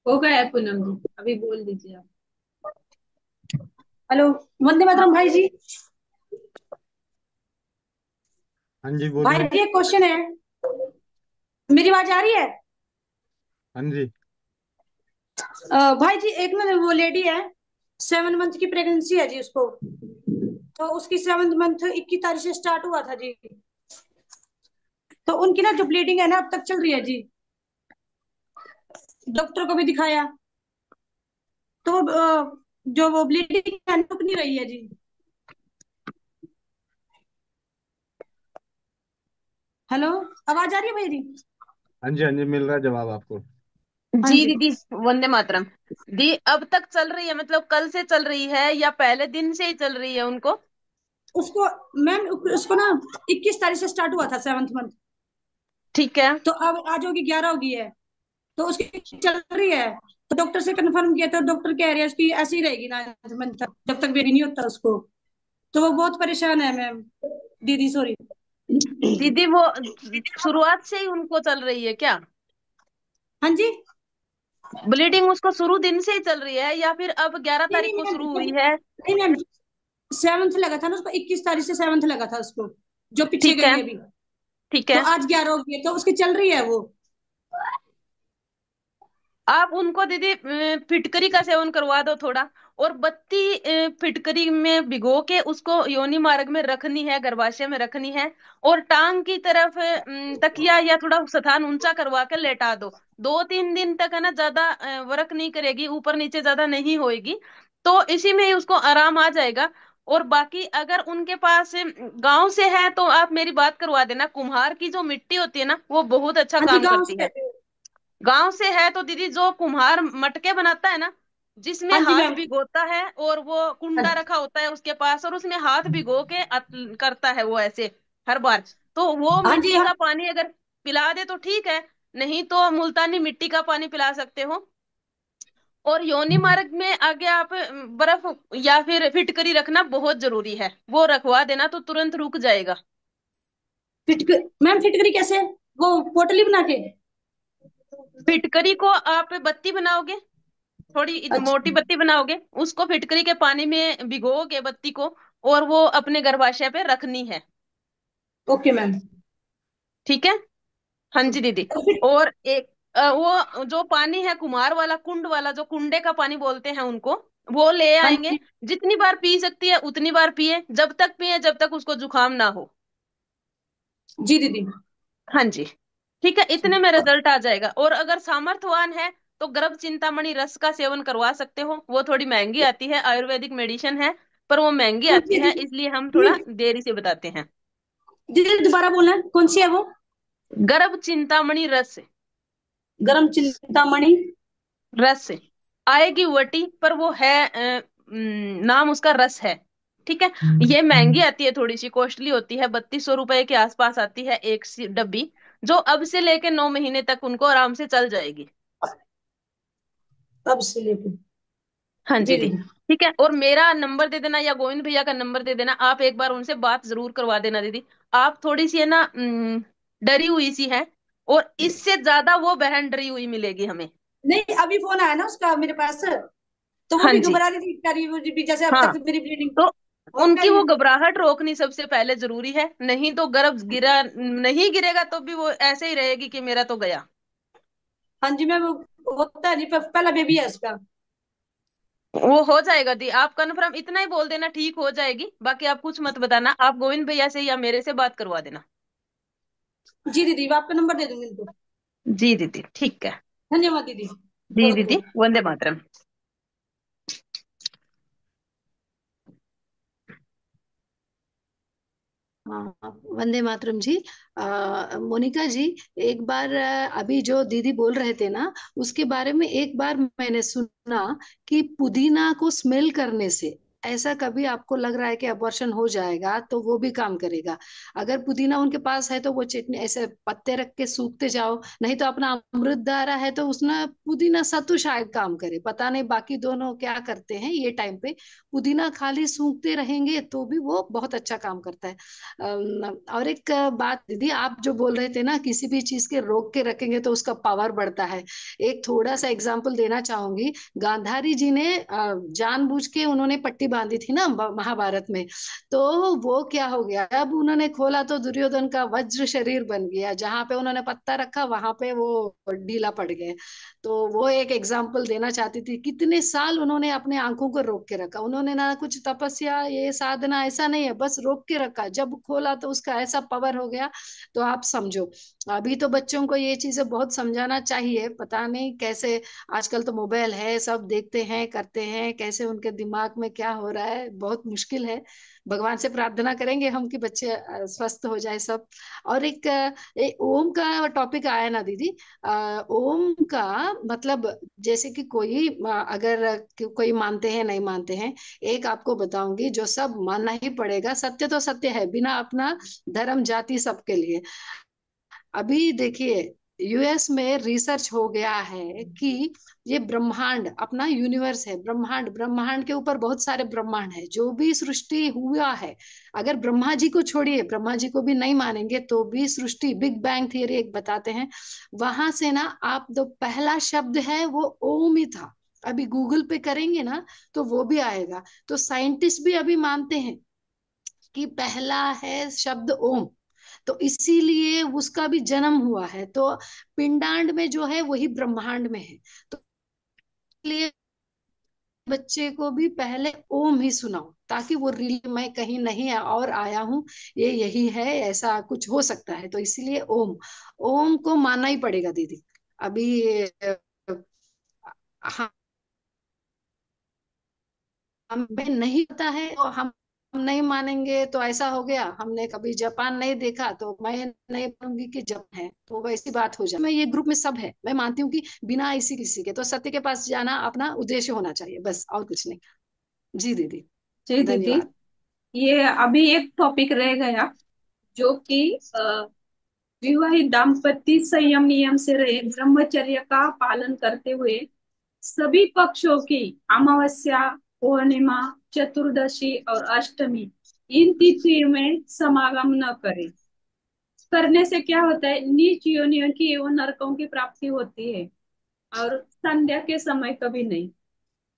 हो गया है पूनम जी, अभी बोल दीजिए आप। हेलो। वंदे हाँ, मातरम भाई जी। हाँ जी भाई बोलिए। जी एक क्वेश्चन है, मेरी आवाज आ रही है? हाँ जी। भाई जी एक ना वो लेडी है, 7 मंथ की प्रेगनेंसी है जी उसको। तो उसकी 7 मंथ 21 तारीख से स्टार्ट हुआ था जी। तो उनकी ना जो ब्लीडिंग है ना अब तक चल रही है जी। डॉक्टर को भी दिखाया, तो जो वो ब्लीडिंग है रुक नहीं रही है जी। हेलो, आवाज आ रही है भाई जी? हाँ जी, हाँ जी, मिल रहा है जवाब आपको। हाँ जी जी। दीदी, वंदे मातरम। दी अब तक चल रही है मतलब कल से चल रही है या पहले दिन से ही चल रही है उनको? उसको मैम उसको ना 21 तारीख से स्टार्ट हुआ था 7th मंथ। ठीक है। तो अब आज होगी 11 होगी है, तो उसकी चल रही है। तो डॉक्टर से कंफर्म किया, तो डॉक्टर कह रहे हैं उसकी ऐसी ही रहेगी 9 मंथ तक, जब तक बेबी नहीं होता उसको। तो वो बहुत परेशान है मैम, दीदी सॉरी। दीदी वो शुरुआत से ही उनको चल रही है क्या? हाँ जी। ब्लीडिंग उसको शुरू दिन से ही चल रही है या फिर अब 11 नहीं तारीख नहीं को मैम, शुरू हुई है? नहीं मैम, 7th लगा था ना उसको, 21 तारीख से 7th लगा था उसको, जो पीछे ठीक गई है। है अभी। ठीक तो है। आज 11 हो गई है, तो उसकी चल रही है वो। आप उनको दीदी फिटकरी का सेवन करवा दो थोड़ा, और बत्ती फिटकरी में भिगो के उसको योनि मार्ग में रखनी है, गर्भाशय में रखनी है। और टांग की तरफ तकिया या थोड़ा स्थान ऊंचा करवा के लेटा दो। 2-3 दिन तक है ना, ज्यादा वर्क नहीं करेगी, ऊपर नीचे ज्यादा नहीं होएगी, तो इसी में ही उसको आराम आ जाएगा। और बाकी अगर उनके पास गांव से है तो आप मेरी बात करवा देना, कुम्हार की जो मिट्टी होती है ना वो बहुत अच्छा हाँ जी, काम गाँव करती से। है। गांव से है तो दीदी, जो कुम्हार मटके बनाता है ना, जिसमें हाँ जी हाथ मैम। भिगोता है और वो कुंडा रखा होता है उसके पास और उसमें हाथ भिगो के करता है वो ऐसे हर बार, तो वो हाँ जी मिट्टी हाँ। का पानी अगर पिला दे तो ठीक है, नहीं तो मुल्तानी मिट्टी का पानी पिला सकते हो। और योनि मार्ग में आगे आप बर्फ या फिर फिटकरी रखना बहुत जरूरी है, वो रखवा देना तो तुरंत रुक जाएगा। मैम फिटकरी कैसे, वो पोटली बना के? फिटकरी को आप बत्ती बनाओगे, थोड़ी मोटी अच्छा। बत्ती बनाओगे, उसको फिटकरी के पानी में भिगोगे बत्ती को, और वो अपने गर्भाशय पे रखनी है। Okay ma'am. ठीक है। हाँ जी दीदी। तो फिर और एक वो जो पानी है कुम्हार वाला, कुंड वाला, जो कुंडे का पानी बोलते हैं उनको, वो ले हाँ आएंगे। जी। जितनी बार पी सकती है उतनी बार पिए, जब तक पिए जब तक उसको जुकाम ना हो। जी दीदी। हाँ जी। ठीक है, इतने में रिजल्ट आ जाएगा। और अगर सामर्थ्यवान है तो गर्भ चिंतामणि रस का सेवन करवा सकते हो, वो थोड़ी महंगी आती है, आयुर्वेदिक मेडिसिन है, पर वो महंगी कौन सी आती है है दीदी? इसलिए हम थोड़ा दीदी देरी से बताते हैं। दीदी दोबारा बोलना, कौन सी है वो? गर्भ चिंतामणि रस। गरम चिंतामणि। रस आएगी वटी, पर वो है नाम उसका रस है। ठीक है। ये महंगी आती है, थोड़ी सी कॉस्टली होती है, 3200 रुपए के आसपास आती है एक डब्बी, जो अब से लेके 9 महीने तक उनको आराम से चल जाएगी। तब से लेके। हाँ जी दीदी। दीदी। ठीक है, और मेरा नंबर दे देना या गोविंद भैया का नंबर दे देना, आप एक बार उनसे बात जरूर करवा देना दीदी। आप थोड़ी सी है ना डरी हुई सी है, और इससे ज्यादा वो बहन डरी हुई मिलेगी हमें। नहीं, अभी फोन आया ना उसका मेरे पास, तो वो हाँ भी जी। घबरा रही थी, कह रही वो भी जैसे अब हाँ, तक मेरी ब्लीडिंग। तो और कह उनकी रही वो घबराहट रोकनी सबसे पहले जरूरी है, नहीं तो गर्भ गिरा नहीं गिरेगा तो भी वो ऐसे ही रहेगी कि मेरा तो गया। हाँ जी मैम, वो होता है नहीं, पहला बेबी है उसका। वो हो जाएगा दी, आप कन्फर्म इतना ही बोल देना, ठीक हो जाएगी, बाकी आप कुछ मत बताना, आप गोविंद भैया से या मेरे से बात करवा देना। जी दीदी, मैं आपका नंबर दे दूंगी इनको। जी दीदी ठीक है। धन्यवाद दीदी, जी बहुत दीदी, बहुत। वंदे मातरम। हाँ, वंदे मातरम जी। मोनिका जी, एक बार अभी जो दीदी बोल रहे थे ना, उसके बारे में एक बार मैंने सुना कि पुदीना को स्मेल करने से ऐसा कभी आपको लग रहा है कि अबॉर्शन हो जाएगा तो वो भी काम करेगा। अगर पुदीना उनके पास है तो वो चटनी ऐसे पत्ते रख के सूखते जाओ, नहीं तो अपना अमृत धारा है तो उसमें पुदीना सत्तू शायद काम करे, पता नहीं बाकी दोनों क्या करते हैं ये टाइम पे। पुदीना खाली सूखते रहेंगे तो भी वो बहुत अच्छा काम करता है। और एक बात दीदी, आप जो बोल रहे थे ना किसी भी चीज के रोक के रखेंगे तो उसका पावर बढ़ता है, एक थोड़ा सा एग्जांपल देना चाहूंगी। गांधारी जी ने जानबूझ के उन्होंने पट्टी बांधी थी ना महाभारत में, तो वो क्या हो गया, अब उन्होंने खोला तो दुर्योधन का वज्र शरीर बन गया, जहां पे उन्होंने पत्ता रखा वहां पे वो ढीला पड़ गए। तो वो एक एग्जाम्पल देना चाहती थी, कितने साल उन्होंने अपने आंखों को रोक के रखा, उन्होंने ना कुछ तपस्या ये साधना ऐसा नहीं है, बस रोक के रखा, जब खोला तो उसका ऐसा पावर हो गया। तो आप समझो, अभी तो बच्चों को ये चीजें बहुत समझाना चाहिए, पता नहीं कैसे, आजकल तो मोबाइल है, सब देखते हैं करते हैं, कैसे उनके दिमाग में क्या हो रहा है बहुत मुश्किल है। भगवान से प्रार्थना करेंगे हम कि बच्चे स्वस्थ हो जाए सब। और एक ओम का टॉपिक आया ना दीदी, ओम का मतलब, जैसे कि कोई अगर कोई मानते हैं नहीं मानते हैं, एक आपको बताऊंगी जो सब मानना ही पड़ेगा, सत्य तो सत्य है, बिना अपना धर्म जाति सबके लिए। अभी देखिए, यूएस में रिसर्च हो गया है कि ये ब्रह्मांड अपना यूनिवर्स है, ब्रह्मांड ब्रह्मांड के ऊपर बहुत सारे ब्रह्मांड है, जो भी सृष्टि हुआ है, अगर ब्रह्मा जी को छोड़िए, ब्रह्मा जी को भी नहीं मानेंगे तो भी सृष्टि, बिग बैंग थियरी एक बताते हैं, वहां से ना आप जो पहला शब्द है वो ओम ही था। अभी गूगल पे करेंगे ना तो वो भी आएगा, तो साइंटिस्ट भी अभी मानते हैं कि पहला है शब्द ओम, तो इसीलिए उसका भी जन्म हुआ है, तो पिंडांड में जो है वही ब्रह्मांड में है, तो इसलिए बच्चे को भी पहले ओम ही सुनाओ, ताकि वो रियल मैं कहीं नहीं और आया हूँ, ये यही है, ऐसा कुछ हो सकता है, तो इसीलिए ओम, ओम को मानना ही पड़ेगा दीदी। अभी हाँ, हमें नहीं पता है तो हम नहीं मानेंगे तो ऐसा हो गया, हमने कभी जापान नहीं देखा तो मैं नहीं मानूंगी कि जापान है, तो वैसी बात हो जाए। मैं ये ग्रुप में सब है, मैं मानती हूँ कि बिना इसी किसी के तो सत्य के पास जाना अपना उद्देश्य होना चाहिए, बस और कुछ नहीं। जी दीदी, जी दीदी, धन्यवाद। ये अभी एक टॉपिक रह गया, जो कि विवाहित दाम्पत्य संयम नियम से रहे, ब्रह्मचर्य का पालन करते हुए सभी पक्षों की अमावस्या, पूर्णिमा, चतुर्दशी और अष्टमी इन तिथियों में समागम न करें। करने से क्या होता है, नीच योनियों की एवं नरकों की प्राप्ति होती है, और संध्या के समय कभी नहीं।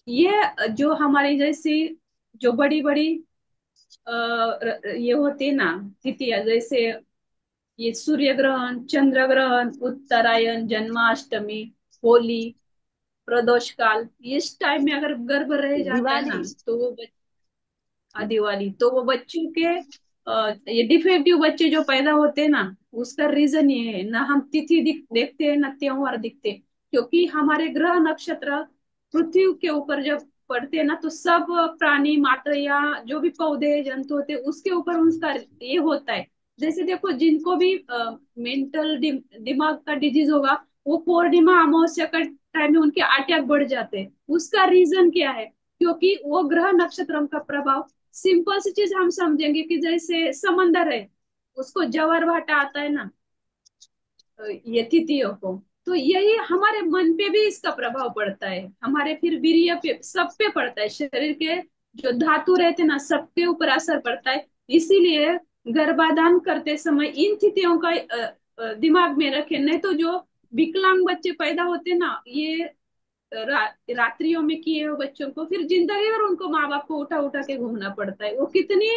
ये जो हमारी जैसी जो बड़ी बड़ी ये होती है ना तिथियां, जैसे ये सूर्य ग्रहण, चंद्र ग्रहण, उत्तरायण, जन्माष्टमी, होली, प्रदोष काल, इस टाइम में अगर गर्भ रह जाता है ना, दिवाली। तो वो दिवाली, तो वो बच्चों के ये डिफेक्टिव बच्चे जो पैदा होते हैं ना, उसका रीजन ये है ना, हम तिथि देखते हैं ना त्योहार दिखते हैं, क्योंकि हमारे ग्रह नक्षत्र पृथ्वी के ऊपर जब पड़ते हैं ना, तो सब प्राणी मात्र या जो भी पौधे जंतु होते हैं उसके ऊपर उसका ये होता है। जैसे देखो, जिनको भी मेंटल दिमाग का डिजीज होगा, वो पूर्णिमा अमावस्या का टाइम में उनके अटैक बढ़ जाते हैं। उसका रीजन क्या है, क्योंकि वो ग्रह नक्षत्रों का प्रभाव, सिंपल सी चीज हम समझेंगे कि जैसे समंदर है, उसको ज्वार भाटा आता है ना, ये तिथियों को, तो यही हमारे मन पे भी इसका प्रभाव पड़ता है, हमारे फिर वीर्य पे, सब पे पड़ता है, शरीर के जो धातु रहते हैं ना, सबके ऊपर असर पड़ता है। इसीलिए गर्भाधान करते समय इन तिथियों का दिमाग में रखें, नहीं तो जो विकलांग बच्चे पैदा होते हैं ना, ये रात्रियों में किए हुए बच्चों को फिर जिंदगी भर उनको माँ बाप को उठा उठा के घूमना पड़ता है, वो कितनी,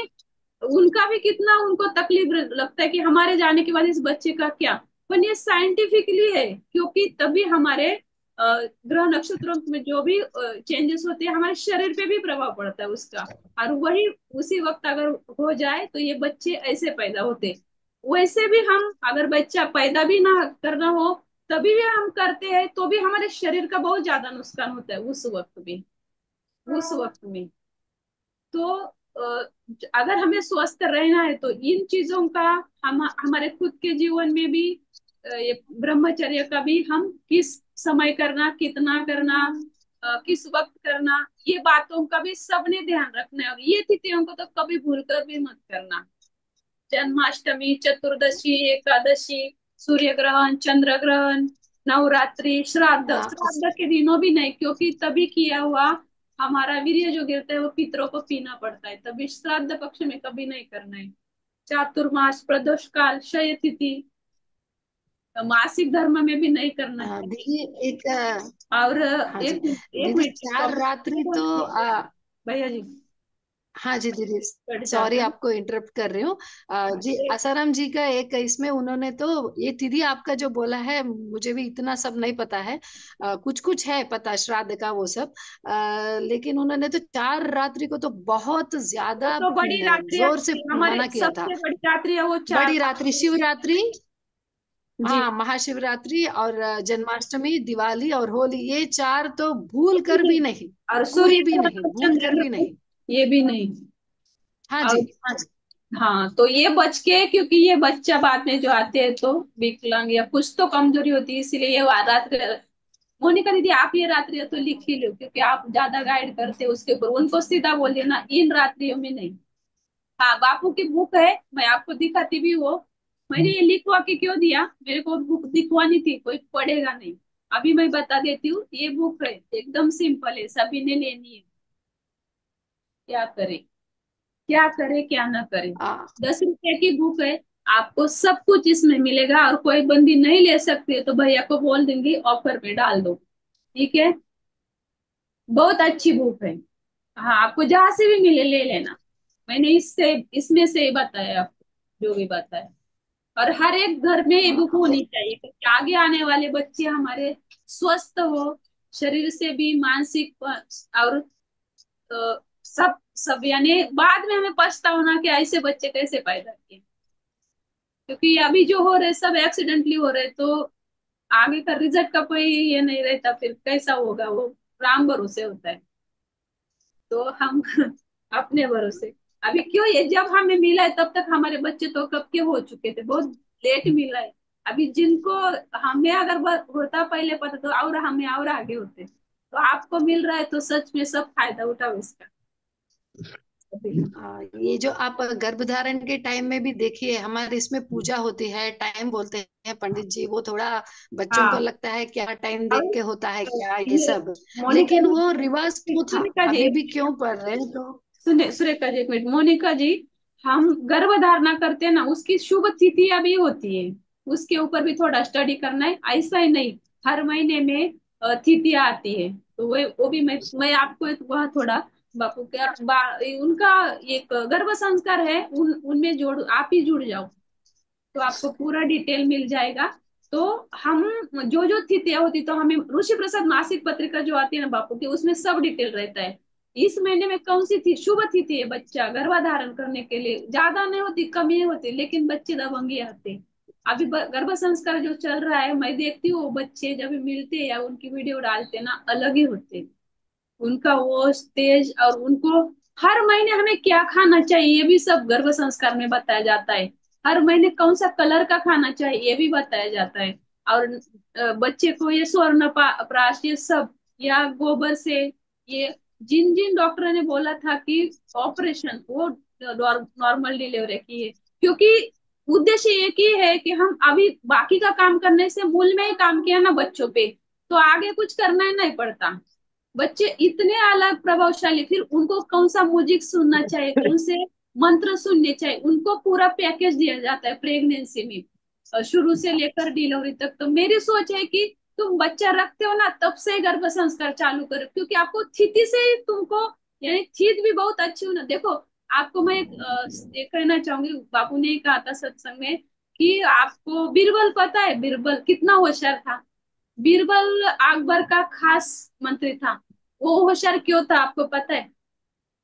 उनका भी कितना उनको तकलीफ लगता है कि हमारे जाने के बाद इस बच्चे का क्या। पर ये साइंटिफिकली है, क्योंकि तभी हमारे ग्रह नक्षत्रों में जो भी चेंजेस होते हैं, हमारे शरीर पे भी प्रभाव पड़ता है उसका, और वही उसी वक्त अगर हो जाए तो ये बच्चे ऐसे पैदा होते। वैसे भी हम अगर बच्चा पैदा भी ना करना हो, तभी भी हम करते हैं, तो भी हमारे शरीर का बहुत ज्यादा नुकसान होता है उस वक्त भी, उस वक्त में। तो अगर हमें स्वस्थ रहना है तो इन चीजों का हम हमारे खुद के जीवन में भी ये ब्रह्मचर्य का भी, हम किस समय करना, कितना करना, किस वक्त करना, ये बातों का भी सबने ध्यान रखना है, और ये तिथियों को तो कभी भूल कर भी मत करना। जन्माष्टमी, चतुर्दशी, एकादशी, सूर्य ग्रहण, चंद्र ग्रहण, नवरात्रि, श्राद्ध, हाँ श्राद्ध के दिनों भी नहीं, क्योंकि तभी किया हुआ हमारा वीर्य जो गिरता है वो पितरों को पीना पड़ता है, तभी श्राद्ध पक्ष में कभी नहीं करना है। चातुर्मास, प्रदोष काल, क्षय तिथि, मासिक धर्म में भी नहीं करना है। दीदी एक और हाँ जी एक एक दीदी, मिनट, चार रात्रि तो भैया जी हाँ जी दीदी, कट सॉरी जाता है। आपको इंटरप्ट कर रही हूँ। जी एक आसाराम जी का एक इसमें उन्होंने तो ये दीदी आपका जो बोला है, मुझे भी इतना सब नहीं पता है, कुछ कुछ है पता श्राद्ध का वो सब, लेकिन उन्होंने तो चार रात्रि को तो बहुत वो ज्यादा तो बड़ी रात्रि जोर से हमारे मना किया था। सबसे बड़ी रात्रि है वो, चार बड़ी रात्रि, शिवरात्रि, जी। हाँ महाशिवरात्रि और जन्माष्टमी, दिवाली और होली, ये चार तो भूल कर भी नहीं, और कोई सूर्य भी नहीं, ग्रहण, भूल चंद्र कर भी ग्रहण, नहीं। ये भी नहीं। हाँ और जी। हाँ, तो ये बच के, क्योंकि ये बच्चा बाद में जो आते हैं तो विकलांग या कुछ तो कमजोरी होती है, इसीलिए ये रात्रि। मोनिका दीदी आप ये रात्रि तो लिख ही लो, क्योंकि आप ज्यादा गाइड करते हो उसके ऊपर, उनको सीधा बोल देना इन रात्रियों में नहीं। हाँ, बापू की बुक है, मैं आपको दिखाती भी वो, मैंने ये लिखवा के क्यों दिया, मेरे को बुक दिखवानी थी, कोई पढ़ेगा नहीं। अभी मैं बता देती हूँ, ये बुक है एकदम सिंपल है, सभी ने लेनी है। क्या करे, क्या करे क्या ना करे, आ, 10 रुपए की बुक है, आपको सब कुछ इसमें मिलेगा, और कोई बंदी नहीं ले सकती है तो भैया को बोल देंगी ऑफर में डाल दो, ठीक है। बहुत अच्छी बुक है। हाँ, आपको जहां से भी मिले ले लेना, मैंने इससे इसमें से ही बताया आपको जो भी बताया। और हर एक घर में ये बुक होनी चाहिए, क्योंकि आगे आने वाले बच्चे हमारे स्वस्थ हो, शरीर से भी, मानसिक और सब सब, यानी बाद में हमें पछताना कि ऐसे बच्चे कैसे पैदा किए, क्योंकि अभी जो हो रहे सब एक्सीडेंटली हो रहे, तो आगे का रिजल्ट का कोई ये नहीं रहता, फिर कैसा होगा वो, राम भरोसे होता है। तो हम अपने भरोसे, अभी क्यों, ये जब हमें मिला है तब तक हमारे बच्चे तो कब के हो चुके थे, बहुत लेट मिला है। अभी जिनको, हमें अगर होता पहले पता तो और हमें और आगे होते, तो आपको मिल रहा है तो सच में सब फायदा उठाओ इसका अभी। ये जो आप गर्भधारण के टाइम में भी देखिए, हमारे इसमें पूजा होती है, टाइम बोलते हैं पंडित जी, वो थोड़ा बच्चों को हाँ, लगता है क्या टाइम और देख के होता है क्या ये ये सब, मोनिका लेकिन जी, वो रिवाज तो था, मोनिका जी, अभी भी क्यों पढ़ रहे हैं तो। सुने सुरेखा जी, एक मिनट, मोनिका जी, हम गर्भ धारणा करते हैं ना, उसकी शुभ तिथियां भी होती है, उसके ऊपर भी थोड़ा स्टडी करना है, ऐसा ही नहीं हर महीने में तिथियां आती है, तो वो भी मैं आपको वह थोड़ा बापू का उनका एक गर्भ संस्कार है, उनमें जोड़, आप ही जुड़ जाओ, तो आपको पूरा डिटेल मिल जाएगा। तो हम जो जो तिथियां होती, तो हमें ऋषि प्रसाद मासिक पत्रिका जो आती है ना बापू की, उसमें सब डिटेल रहता है, इस महीने में कौन सी थी शुभ तिथि है बच्चा गर्भाधारण करने के लिए, ज्यादा नहीं होती, कम ही होती, लेकिन बच्चे दबंगी आते। अभी गर्भ संस्कार जो चल रहा है, मैं देखती हूँ, वो बच्चे जब मिलते हैं या उनकी वीडियो डालते हैं ना, अलग ही होते हैं, उनका वो तेज, और उनको हर महीने हमें क्या खाना चाहिए ये भी सब गर्भ संस्कार में बताया जाता है, हर महीने कौन सा कलर का खाना चाहिए ये भी बताया जाता है। और बच्चे को ये स्वर्ण प्राश ये सब, या गोबर से ये जिन जिन डॉक्टरों ने बोला था कि ऑपरेशन वो नॉर्मल डिलीवरी की है, क्योंकि उद्देश्य एक ही है कि हम अभी बाकी का काम करने से मूल में ही काम किया ना बच्चों पे, तो आगे कुछ करना ही नहीं पड़ता। बच्चे इतने अलग प्रभावशाली, फिर उनको कौन सा म्यूजिक सुनना चाहिए, कौन से मंत्र सुनने चाहिए, उनको पूरा पैकेज दिया जाता है प्रेगनेंसी में, शुरू से लेकर डिलीवरी तक। तो मेरी सोच है कि तुम बच्चा रखते हो ना तब से ही गर्भ संस्कार चालू करो, क्योंकि आपको स्थिति से ही तुमको, यानी स्थिति भी बहुत अच्छी होना। देखो, आपको मैं एक कहना चाहूंगी, बापू ने कहा था सत्संग में कि आपको बीरबल पता है, बीरबल कितना होशियार था। बीरबल अकबर का खास मंत्री था। वो होशियार क्यों था आपको पता है?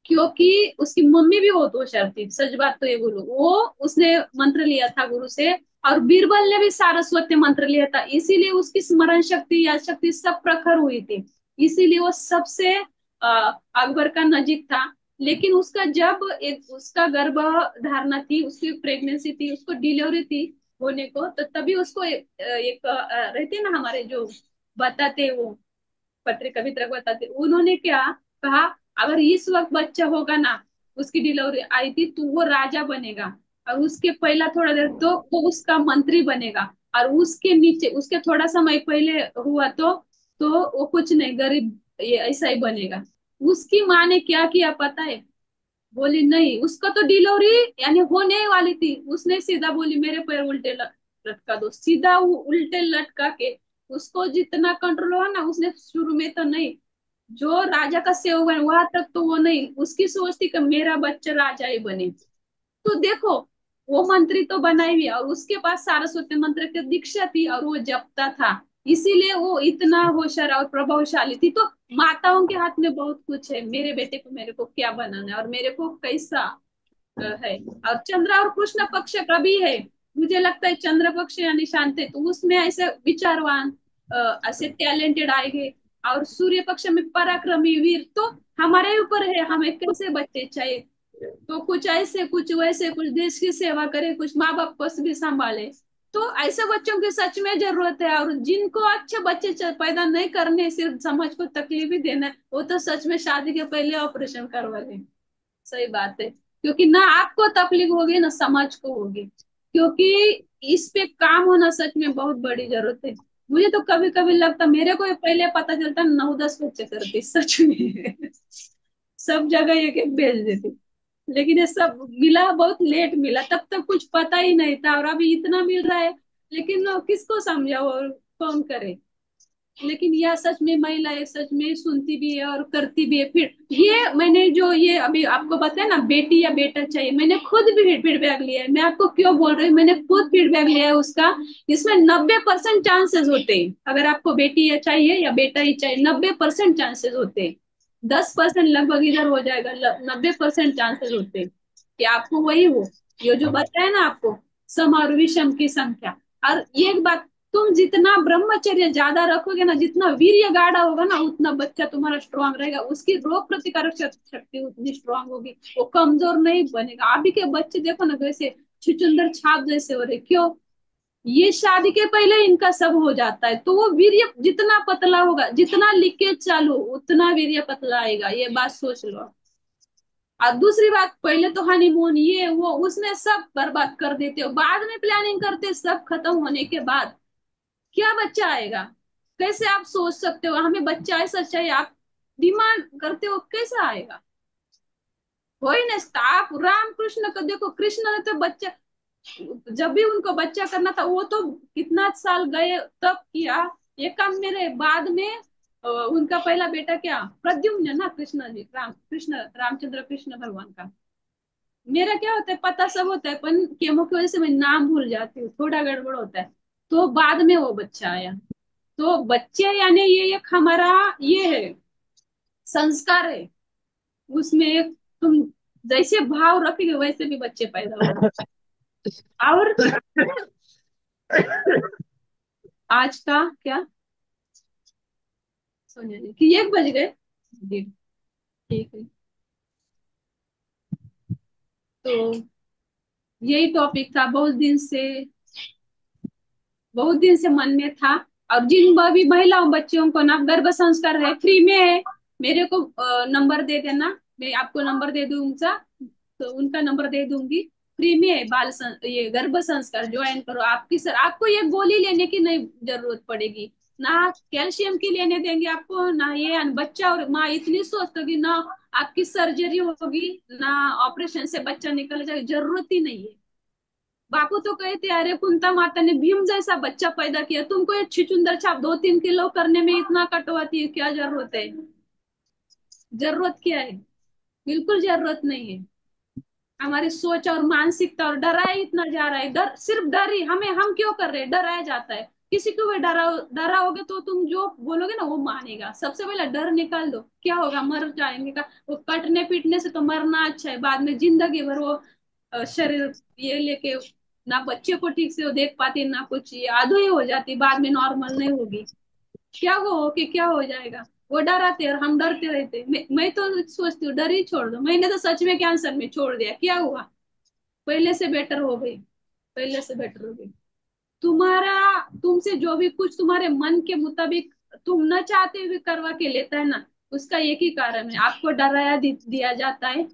क्योंकि उसकी मम्मी भी बहुत होशियार थी, सच बात तो ये बोलो, वो उसने मंत्र लिया था गुरु से, और बीरबल ने भी सारस्वती मंत्र लिया था, इसीलिए उसकी स्मरण शक्ति, याद शक्ति सब प्रखर हुई थी। इसीलिए वो सबसे अकबर का नजीक था। लेकिन उसका जब एक उसका गर्भ धारणा थी, उसकी प्रेगनेंसी थी, उसको डिलीवरी थी होने को, तो तभी उसको एक रहते ना हमारे जो बताते वो पत्रिका वितरक बताते, उन्होंने क्या कहा, अगर इस वक्त बच्चा होगा ना, उसकी डिलीवरी आई थी, तो वो राजा बनेगा, और उसके पहला थोड़ा देर तो वो उसका मंत्री बनेगा, और उसके नीचे उसके थोड़ा समय पहले हुआ तो वो कुछ नहीं, गरीब, ये ऐसा ही बनेगा। उसकी माँ ने क्या किया पता है? बोली नहीं, उसका तो डिलीवरी यानी होने वाली थी, उसने सीधा बोली मेरे पैर उल्टे लटका दो, सीधा वो उल्टे लटका के उसको जितना कंट्रोल हुआ ना, उसने शुरू में तो नहीं, जो राजा का सेवक है वहां तक तो वो नहीं, उसकी सोच थी कि मेरा बच्चा राजा ही बने। तो देखो, वो मंत्री तो बना ही, और उसके पास सारस्वती मंत्र की दीक्षा थी, और वो जपता था, इसीलिए वो इतना होशियार और प्रभावशाली थी। तो माताओं के हाथ में बहुत कुछ है, मेरे बेटे को मेरे को क्या बनाना है और मेरे को कैसा है। और चंद्र और कृष्ण पक्ष का भी है, मुझे लगता है चंद्र पक्ष यानी शांति, तो उसमें ऐसे विचारवान, ऐसे टैलेंटेड आएंगे। और सूर्य पक्ष में पराक्रमी वीर, तो हमारे ऊपर है हमें कैसे बच्चे चाहिए, तो कुछ ऐसे कुछ वैसे, कुछ देश की सेवा करे, कुछ माँ बाप को भी संभाले। तो ऐसे बच्चों की सच में जरूरत है, और जिनको अच्छे बच्चे पैदा नहीं करने, सिर्फ समाज को तकलीफ ही देना है, वो तो सच में शादी के पहले ऑपरेशन करवा लें। सही बात है, क्योंकि ना आपको तकलीफ होगी ना समाज को होगी, क्योंकि इस पे काम होना सच में बहुत बड़ी जरूरत है। मुझे तो कभी कभी लगता, मेरे को ये पहले पता चलता 9-10 बच्चे करती सच में सब जगह एक एक भेज देती। लेकिन ये सब मिला बहुत लेट मिला, तब तक कुछ पता ही नहीं था, और अभी इतना मिल रहा है, लेकिन किसको समझाओ और कौन करे। लेकिन यह सच में महिलाएं सच में सुनती भी है और करती भी है। फिर ये मैंने जो ये अभी आपको बताया ना, बेटी या बेटा चाहिए, मैंने खुद भी फीडबैक लिया है। मैं आपको क्यों बोल रही हूँ, मैंने खुद फीडबैक लिया है उसका। इसमें 90% चांसेस होते हैं, अगर आपको बेटी या चाहिए या बेटा ही चाहिए, 90% चांसेस होते हैं। 10% लगभग इधर हो जाएगा, 90% चांसेस होते हैं कि आपको वही हो, ये जो बताया ना आपको, सम और विषम की संख्या। और एक बात, तुम जितना ब्रह्मचर्य ज्यादा रखोगे ना, जितना वीर्य गाढ़ा होगा ना, उतना बच्चा तुम्हारा स्ट्रांग रहेगा, उसकी रोग प्रतिकारक शक्ति उतनी स्ट्रांग होगी, वो कमजोर नहीं बनेगा। अभी के बच्चे देखो ना कैसे छुचुंदर छाप जैसे हो रहे, क्यों? ये शादी के पहले इनका सब हो जाता है, तो वो वीर्य जितना पतला होगा, जितना लीकेज चालू उतना वीर्य पतला आएगा, ये बात सोच लो। और दूसरी बात, पहले तो हनीमून ये वो उसमें सब बर्बाद कर देते हो, बाद में प्लानिंग करते, सब खत्म होने के बाद क्या बच्चा आएगा? कैसे आप सोच सकते हो हमें बच्चा ऐसा चाहिए, आप डिमांड करते हो, कैसा आएगा? वही ना, आप राम कृष्ण को देखो, कृष्ण ने तो बच्चा, जब भी उनको बच्चा करना था, वो तो कितना साल गए तब किया ये काम, मेरे बाद में उनका पहला बेटा क्या, प्रद्युम्न है ना, कृष्ण जी, राम कृष्ण, रामचंद्र कृष्ण भगवान का। मेरा क्या होता है पता सब होता है, पर केमो की वजह से मैं नाम भूल जाती हूँ, थोड़ा गड़बड़ होता है, तो बाद में वो बच्चा आया। तो बच्चे यानी ये एक हमारा ये है, संस्कार है, उसमें एक तुम जैसे भाव रखोगे वैसे भी बच्चे पैदा होंगे। और आज का क्या, सोनिया जी कि 1 बज गए जी, ठीक है। तो यही टॉपिक था, बहुत दिन से मन में था। और जिन भी महिलाओं बच्चियों को ना गर्भ संस्कार है, फ्री में है, मेरे को नंबर दे देना, मैं आपको नंबर दे दूंगा, तो उनका नंबर दे दूंगी। फ्री में है ये गर्भ संस्कार ज्वाइन करो। आपकी सर आपको ये गोली लेने की नहीं जरूरत पड़ेगी, ना कैल्शियम की लेने देंगे आपको, ना ये बच्चा और माँ इतनी स्वस्थ होगी ना, आपकी सर्जरी होगी ना, ऑपरेशन से बच्चा निकल जाएगा, जरूरत ही नहीं है। बापू तो कहते अरे कुंता माता ने भीम जैसा बच्चा पैदा किया, तुमको ये छुचुंदर छाप 2-3 किलो करने में इतना कटवाती है, क्या जरूरत है? जरूरत क्या है? बिल्कुल जरूरत नहीं है। हमारी सोच और मानसिकता और डराया इतना जा रहा है, डर सिर्फ डर ही हमें, हम क्यों कर रहे हैं? डराया जाता है। किसी को भी डराओगे तो तुम जो बोलोगे ना वो मानेगा। सबसे पहले डर निकाल दो, क्या होगा? मर जाएंगे का? वो कटने पीटने से तो मरना अच्छा है, बाद में जिंदगी भर वो शरीर ये लेके ना बच्चे को ठीक से वो देख पाती ना कुछ, ये आधो ही हो जाती, बाद में नॉर्मल नहीं होगी। क्या वो हो कि क्या हो जाएगा? वो डराते और हम डरते रहते। मैं तो सोचती हूँ डर ही छोड़ दो। मैंने तो सच में कैंसर में छोड़ दिया, क्या हुआ? पहले से बेटर हो गई, पहले से बेटर हो गई। तुम्हारा तुमसे जो भी कुछ तुम्हारे मन के मुताबिक तुम न चाहते हुए करवा के लेता है ना, उसका एक ही कारण है, आपको डराया दिया जाता है।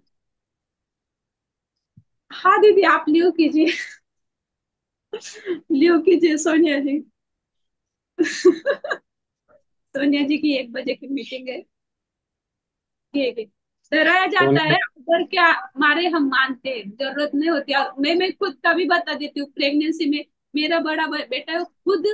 हाँ दीदी, आप लियो कीजिए। लियो कीजिए सोनिया जी। सोनिया जी की 1 बजे की मीटिंग है। ठीक है। डराया जाता सोने है, अगर क्या मारे हम मानते हैं, जरूरत नहीं होती। और मैं खुद का भी बता देती हूँ, प्रेगनेंसी में मेरा बड़ा बेटा है, खुद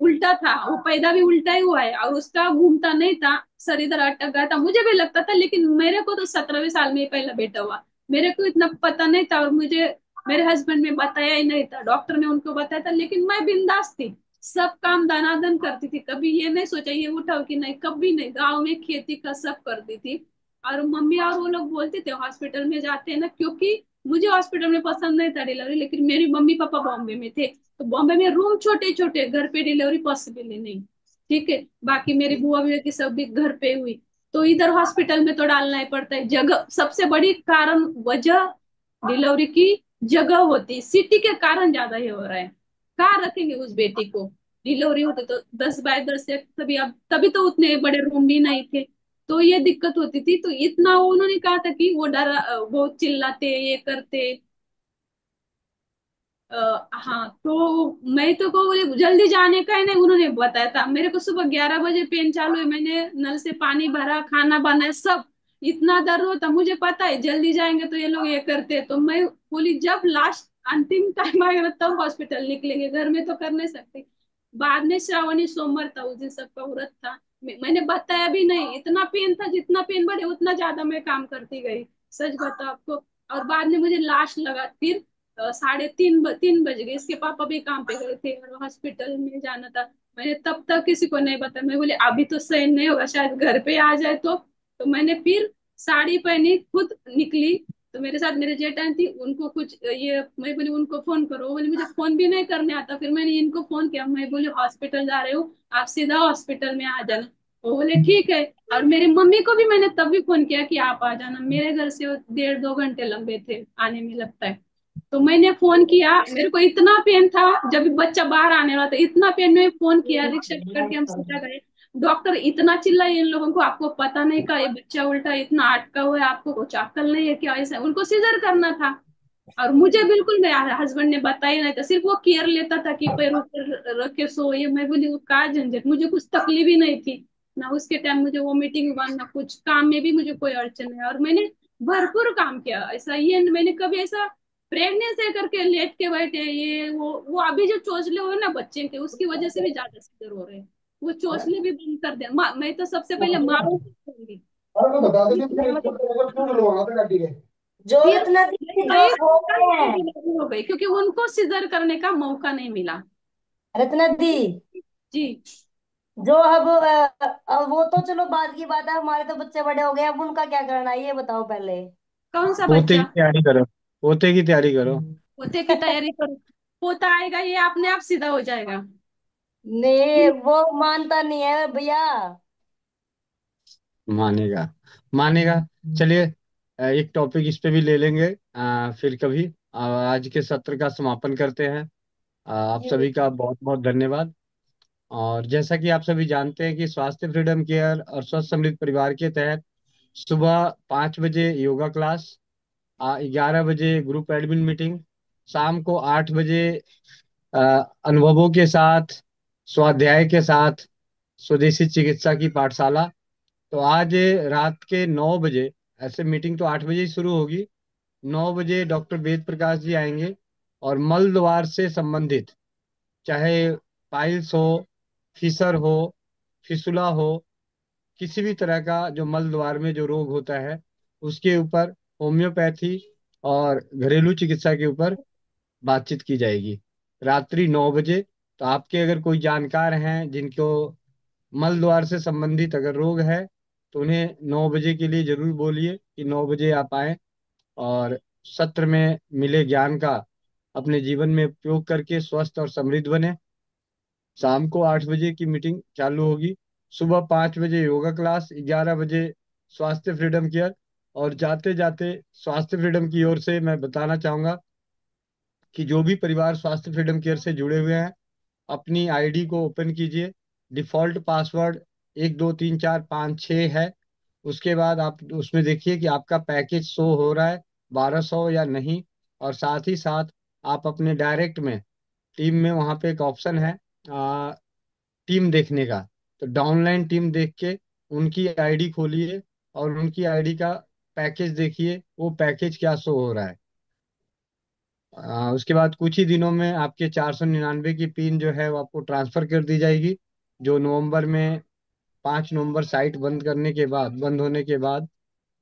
उल्टा था, वो पैदा भी उल्टा ही हुआ है, और उसका घूमता नहीं था, सर इधर अटक गया था, मुझे भी लगता था। लेकिन मेरे को तो 17वें साल में ही पहला बेटा हुआ, मेरे को इतना पता नहीं था, और मुझे मेरे हस्बैंड ने बताया ही नहीं था, डॉक्टर ने उनको बताया था, लेकिन मैं बिंदास थी, सब काम दनादन करती थी, कभी ये नहीं सोचा ये उठाओ कि नहीं, कभी नहीं। गाँव में खेती का सब करती थी। और मम्मी और वो लोग बोलते थे हॉस्पिटल में जाते हैं ना, क्योंकि मुझे हॉस्पिटल में पसंद नहीं था डिलीवरी, लेकिन मेरी मम्मी पापा बॉम्बे में थे, तो बॉम्बे में रूम छोटे छोटे, घर पे डिलीवरी पॉसिबल ही नहीं। ठीक है, बाकी मेरी बुआ भी की सब भी घर पे हुई, तो इधर हॉस्पिटल में तो डालना ही पड़ता है। जगह सबसे बड़ी कारण वजह डिलीवरी की जगह होती है, सिटी के कारण ज्यादा ये हो रहा है। कहाँ रखेंगे उस बेटी को? डिलीवरी होती तो 10 बाय 10 से, तभी अब तभी तो उतने बड़े रूम भी नहीं थे, तो ये दिक्कत होती थी। तो इतना उन्होंने कहा था कि वो वो चिल्लाते ये करते। हाँ, तो मैं तो को बोले जल्दी जाने का ही नहीं, उन्होंने बताया था मेरे को। सुबह 11 बजे पेन चालू है, मैंने नल से पानी भरा, खाना बनाया, सब। इतना दर्द होता, मुझे पता है जल्दी जाएंगे तो ये लोग ये करते, तो मैं बोली जब लास्ट अंतिम टाइम आएगा तब हॉस्पिटल निकलेंगे, घर में तो कर नहीं सकते। बाद में श्रावणी सोमवार था, उस दिन सबका व्रत था, मैंने बताया भी नहीं, इतना पेन था, जितना पेन बढ़े उतना ज्यादा मैं काम करती गई, सच बता आपको। और बाद में मुझे लाश लगा, फिर 3:30 बज गए, इसके पापा भी काम पे गए थे और हॉस्पिटल में जाना था। मैंने तब तक किसी को नहीं बताया, मैं बोले अभी तो सहन नहीं होगा, शायद घर पे आ जाए तो मैंने फिर साड़ी पहनी, खुद निकली। तो मेरे साथ मेरे जेठान थी, उनको कुछ ये, मैं बोली उनको फोन करो, वो बोले मुझे फोन भी नहीं करने आता। फिर मैंने इनको फोन किया, मैं बोली हॉस्पिटल जा रहे हो, आप सीधा हॉस्पिटल में आ जाना। वो बोले ठीक है। और मेरी मम्मी को भी मैंने तब भी फोन किया कि आप आ जाना, मेरे घर से वो 1.5-2 घंटे लंबे थे आने में, लगता है। तो मैंने फोन किया, मेरे को इतना पेन था, जब बच्चा बाहर आने वाला था, इतना पेन में फोन किया, रिक्शा करके हम सीधा गए। डॉक्टर इतना चिल्लाए इन लोगों को, आपको पता नहीं का ये बच्चा उल्टा इतना अटका हुआ है, आपको कुछ अक्ल नहीं है क्या? ऐसा उनको सीजर करना था। और मुझे बिल्कुल मेरे हस्बैंड ने बताया नहीं था, सिर्फ वो केयर लेता था कि पैर ऊपर रख के सो, ये मैं बोली वो का झंझट, मुझे कुछ तकलीफ ही नहीं थी ना उसके टाइम, मुझे वोमिटिंग हुआ ना कुछ, काम में भी मुझे कोई अड़चन नहीं, और मैंने भरपूर काम किया। ऐसा ये मैंने कभी ऐसा प्रेगनेंसी करके लेट के बैठे ये वो अभी जो चोचले हुए ना बच्चे के, उसकी वजह से भी ज्यादा सीवियर हो रहे हैं। वो चोचले भी बंद कर दे। मैं तो सबसे पहले माँ को कहूंगी। अरे मैं बता देती हूँ, छूट लो वहां पे गाड़ी के जो फिर रत्ना मेरी दीदी जो वाइफ हो गए हैं। डिलीवरी हो गई, क्योंकि उनको सिजर करने का मौका नहीं मिला। रत्ना दी जी। जो अब वो तो चलो बाद की बात है, हमारे तो बच्चे बड़े हो गए, अब उनका क्या करना है ये बताओ पहले। कौन सा पोते की बच्चा? तैयारी करो, पोते की तैयारी करो। पोते की तैयारी करो, पोता आएगा ये अपने आप सीधा हो जाएगा। नहीं वो मानता नहीं है भैया। मानेगा, मानेगा। चलिए, एक टॉपिक इस पे भी ले लेंगे फिर कभी। आज के सत्र का समापन करते हैं। आप जी सभी का बहुत बहुत धन्यवाद। और जैसा कि आप सभी जानते हैं कि स्वास्थ्य फ्रीडम केयर और स्वस्थ समृद्ध परिवार के तहत सुबह 5 बजे योगा क्लास, 11 बजे ग्रुप एडमिन मीटिंग, शाम को 8 बजे अ, अनुभवों के साथ, स्वाध्याय के साथ स्वदेशी चिकित्सा की पाठशाला। तो आज रात के 9 बजे, ऐसे मीटिंग तो 8 बजे ही शुरू होगी, 9 बजे डॉक्टर वेद प्रकाश जी आएंगे और मल द्वार से संबंधित, चाहे पाइल्स हो, फीसर हो, फिसुला हो, किसी भी तरह का जो मल द्वार में जो रोग होता है उसके ऊपर होम्योपैथी और घरेलू चिकित्सा के ऊपर बातचीत की जाएगी रात्रि 9 बजे। तो आपके अगर कोई जानकार हैं जिनको मल द्वार से संबंधित अगर रोग है, तो उन्हें 9 बजे के लिए जरूर बोलिए कि 9 बजे आप आए और सत्र में मिले ज्ञान का अपने जीवन में उपयोग करके स्वस्थ और समृद्ध बने। शाम को 8 बजे की मीटिंग चालू होगी। सुबह 5 बजे योगा क्लास, 11 बजे स्वास्थ्य फ्रीडम केयर। और जाते जाते स्वास्थ्य फ्रीडम की ओर से मैं बताना चाहूंगा कि जो भी परिवार स्वास्थ्य फ्रीडम केयर से जुड़े हुए हैं, अपनी आईडी को ओपन कीजिए। डिफॉल्ट पासवर्ड 123456 है। उसके बाद आप उसमें देखिए कि आपका पैकेज शो हो रहा है 1200 या नहीं। और साथ ही साथ आप अपने डायरेक्ट में टीम में वहाँ पे एक ऑप्शन है टीम देखने का। तो डाउनलाइन टीम देख के उनकी आईडी खोलिए और उनकी आईडी का पैकेज देखिए, वो पैकेज क्या शो हो रहा है। उसके बाद कुछ ही दिनों में आपके 499 की पिन जो है वो आपको ट्रांसफर कर दी जाएगी। जो नवंबर में 5 नवंबर साइट बंद होने के बाद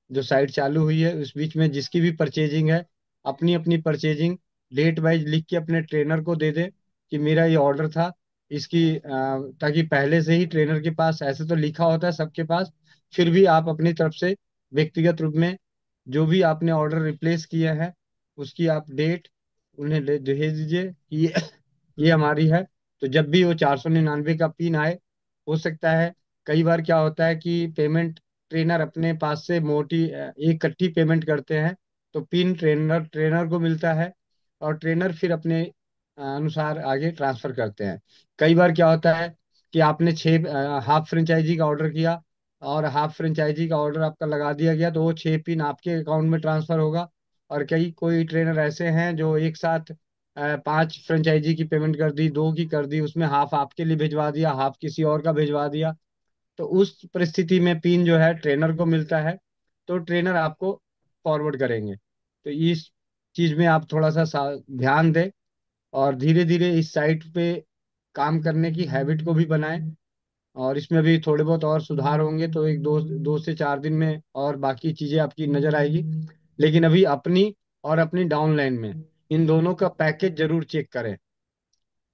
जो साइट चालू हुई है, उस बीच में जिसकी भी परचेजिंग है, अपनी अपनी परचेजिंग डेट वाइज लिख के अपने ट्रेनर को दे दे कि मेरा ये ऑर्डर था इसकी, ताकि पहले से ही ट्रेनर के पास, ऐसे तो लिखा होता है सबके पास, फिर भी आप अपनी तरफ से व्यक्तिगत रूप में जो भी आपने ऑर्डर रिप्लेस किया है उसकी आप डेट उन्हें भेज दीजिए कि ये हमारी है। तो जब भी वो 499 का पिन आए, हो सकता है, कई बार क्या होता है कि पेमेंट ट्रेनर अपने पास से मोटी एक इकट्ठी पेमेंट करते हैं, तो पिन ट्रेनर ट्रेनर को मिलता है और ट्रेनर फिर अपने अनुसार आगे ट्रांसफर करते हैं। कई बार क्या होता है कि आपने 6 हाफ फ्रेंचाइजी का ऑर्डर किया और हाफ फ्रेंचाइजी का ऑर्डर आपका लगा दिया गया, तो वो 6 पिन आपके अकाउंट में ट्रांसफर होगा। और कई कोई ट्रेनर ऐसे हैं जो एक साथ 5 फ्रेंचाइजी की पेमेंट कर दी, दो की कर दी, उसमें हाफ आपके लिए भिजवा दिया, हाफ किसी और का भिजवा दिया। तो उस परिस्थिति में पिन जो है ट्रेनर को मिलता है, तो ट्रेनर आपको फॉरवर्ड करेंगे। तो इस चीज में आप थोड़ा सा ध्यान दें और धीरे धीरे इस साइट पे काम करने की हैबिट को भी बनाएं। और इसमें भी थोड़े बहुत और सुधार होंगे तो एक दो 2 से 4 दिन में और बाकी चीजें आपकी नजर आएगी। लेकिन अभी अपनी और अपनी डाउनलाइन में इन दोनों का पैकेज जरूर चेक करें।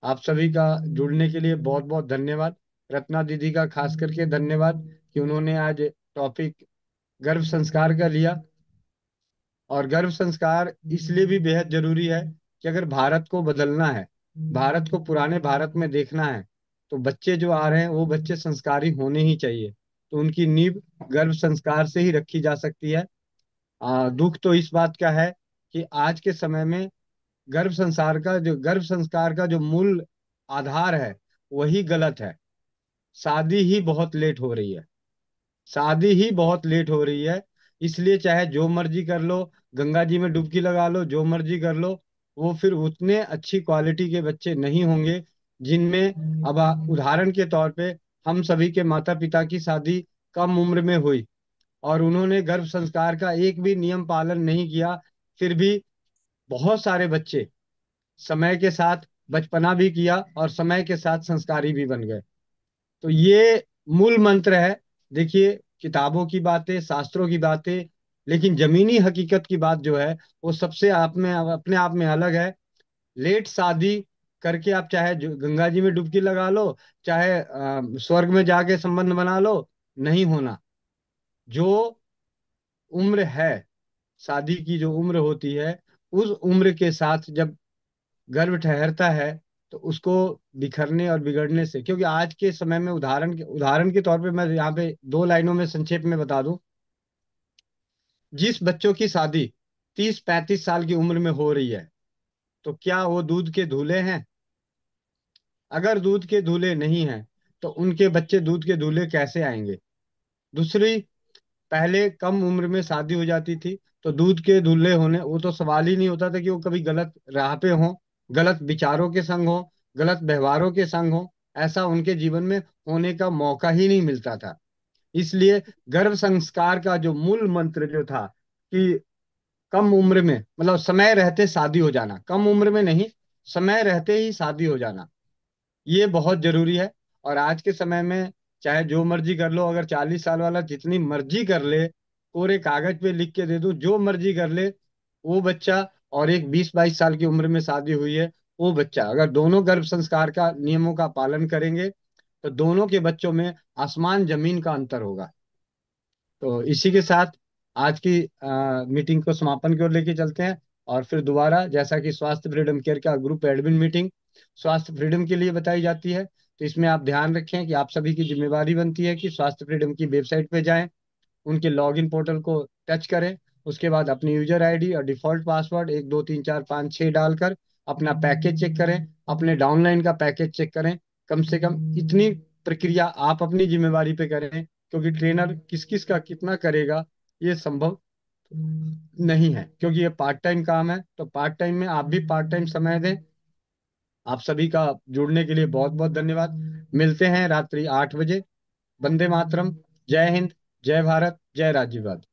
आप सभी का जुड़ने के लिए बहुत बहुत धन्यवाद। रत्ना दीदी का खास करके धन्यवाद कि उन्होंने आज टॉपिक गर्भ संस्कार का लिया। और गर्भ संस्कार इसलिए भी बेहद जरूरी है कि अगर भारत को बदलना है, भारत को पुराने भारत में देखना है, तो बच्चे जो आ रहे हैं वो बच्चे संस्कारी होने ही चाहिए। तो उनकी नींव गर्भ संस्कार से ही रखी जा सकती है। दुख तो इस बात का है कि आज के समय में गर्भ संस्कार का जो मूल आधार है वही गलत है। शादी ही बहुत लेट हो रही है, शादी ही बहुत लेट हो रही है। इसलिए चाहे जो मर्जी कर लो, गंगा जी में डुबकी लगा लो, जो मर्जी कर लो, वो फिर उतने अच्छी क्वालिटी के बच्चे नहीं होंगे जिनमें अब उदाहरण के तौर पे हम सभी के माता पिता की शादी कम उम्र में हुई और उन्होंने गर्भ संस्कार का एक भी नियम पालन नहीं किया, फिर भी बहुत सारे बच्चे समय के साथ बचपना भी किया और समय के साथ संस्कारी भी बन गए। तो ये मूल मंत्र है। देखिए, किताबों की बातें, शास्त्रों की बातें, लेकिन जमीनी हकीकत की बात जो है वो सबसे आप में अपने आप में अलग है। लेट शादी करके आप चाहे गंगा जी में डुबकी लगा लो, चाहे स्वर्ग में जाके संबंध बना लो, नहीं होना। जो उम्र है, शादी की जो उम्र होती है, उस उम्र के साथ जब गर्भ ठहरता है तो उसको बिखरने और बिगड़ने से, क्योंकि आज के समय में उदाहरण के तौर पे मैं यहाँ पे 2 लाइनों में संक्षेप में बता दूं, जिस बच्चों की शादी 30-35 साल की उम्र में हो रही है, तो क्या वो दूध के धूले हैं? अगर दूध के दूल्हे नहीं हैं तो उनके बच्चे दूध के दूल्हे कैसे आएंगे। दूसरी, पहले कम उम्र में शादी हो जाती थी तो दूध के दूल्हे होने वो तो सवाल ही नहीं होता था कि वो कभी गलत राह पे हो, गलत विचारों के संग हो, गलत व्यवहारों के संग हो। ऐसा उनके जीवन में होने का मौका ही नहीं मिलता था। इसलिए गर्भ संस्कार का जो मूल मंत्र जो था कि कम उम्र में, मतलब समय रहते शादी हो जाना, कम उम्र में नहीं, समय रहते ही शादी हो जाना, ये बहुत जरूरी है। और आज के समय में चाहे जो मर्जी कर लो, अगर 40 साल वाला जितनी मर्जी कर ले, कोरे कागज पे लिख के दे दो जो मर्जी कर ले, वो बच्चा और एक 20-22 साल की उम्र में शादी हुई है, वो बच्चा अगर दोनों गर्भ संस्कार का नियमों का पालन करेंगे तो दोनों के बच्चों में आसमान जमीन का अंतर होगा। तो इसी के साथ आज की मीटिंग को समापन की ओर लेके चलते हैं। और फिर दोबारा, जैसा कि स्वास्थ्य फ्रीडम केयर का ग्रुप एडमिन मीटिंग स्वास्थ्य फ्रीडम के लिए बताई जाती है, तो इसमें आप ध्यान रखें कि आप सभी की जिम्मेवारी बनती है कि स्वास्थ्य फ्रीडम की वेबसाइट पे जाएं, उनके लॉगिन पोर्टल को टच करें, उसके बाद अपनी यूजर आईडी और डिफॉल्ट पासवर्ड 1 2 3 4 5 6 डालकर अपना पैकेज चेक करें, अपने डाउनलाइन का पैकेज चेक करें। कम से कम इतनी प्रक्रिया आप अपनी जिम्मेवारी पे करें, क्योंकि ट्रेनर किस किस का कितना करेगा ये संभव नहीं है, क्योंकि ये पार्ट टाइम काम है। तो पार्ट टाइम में आप भी पार्ट टाइम समय दें। आप सभी का जुड़ने के लिए बहुत बहुत धन्यवाद। मिलते हैं रात्रि 8 बजे। वंदे मातरम। जय हिंद। जय भारत। जय राज्यवाद।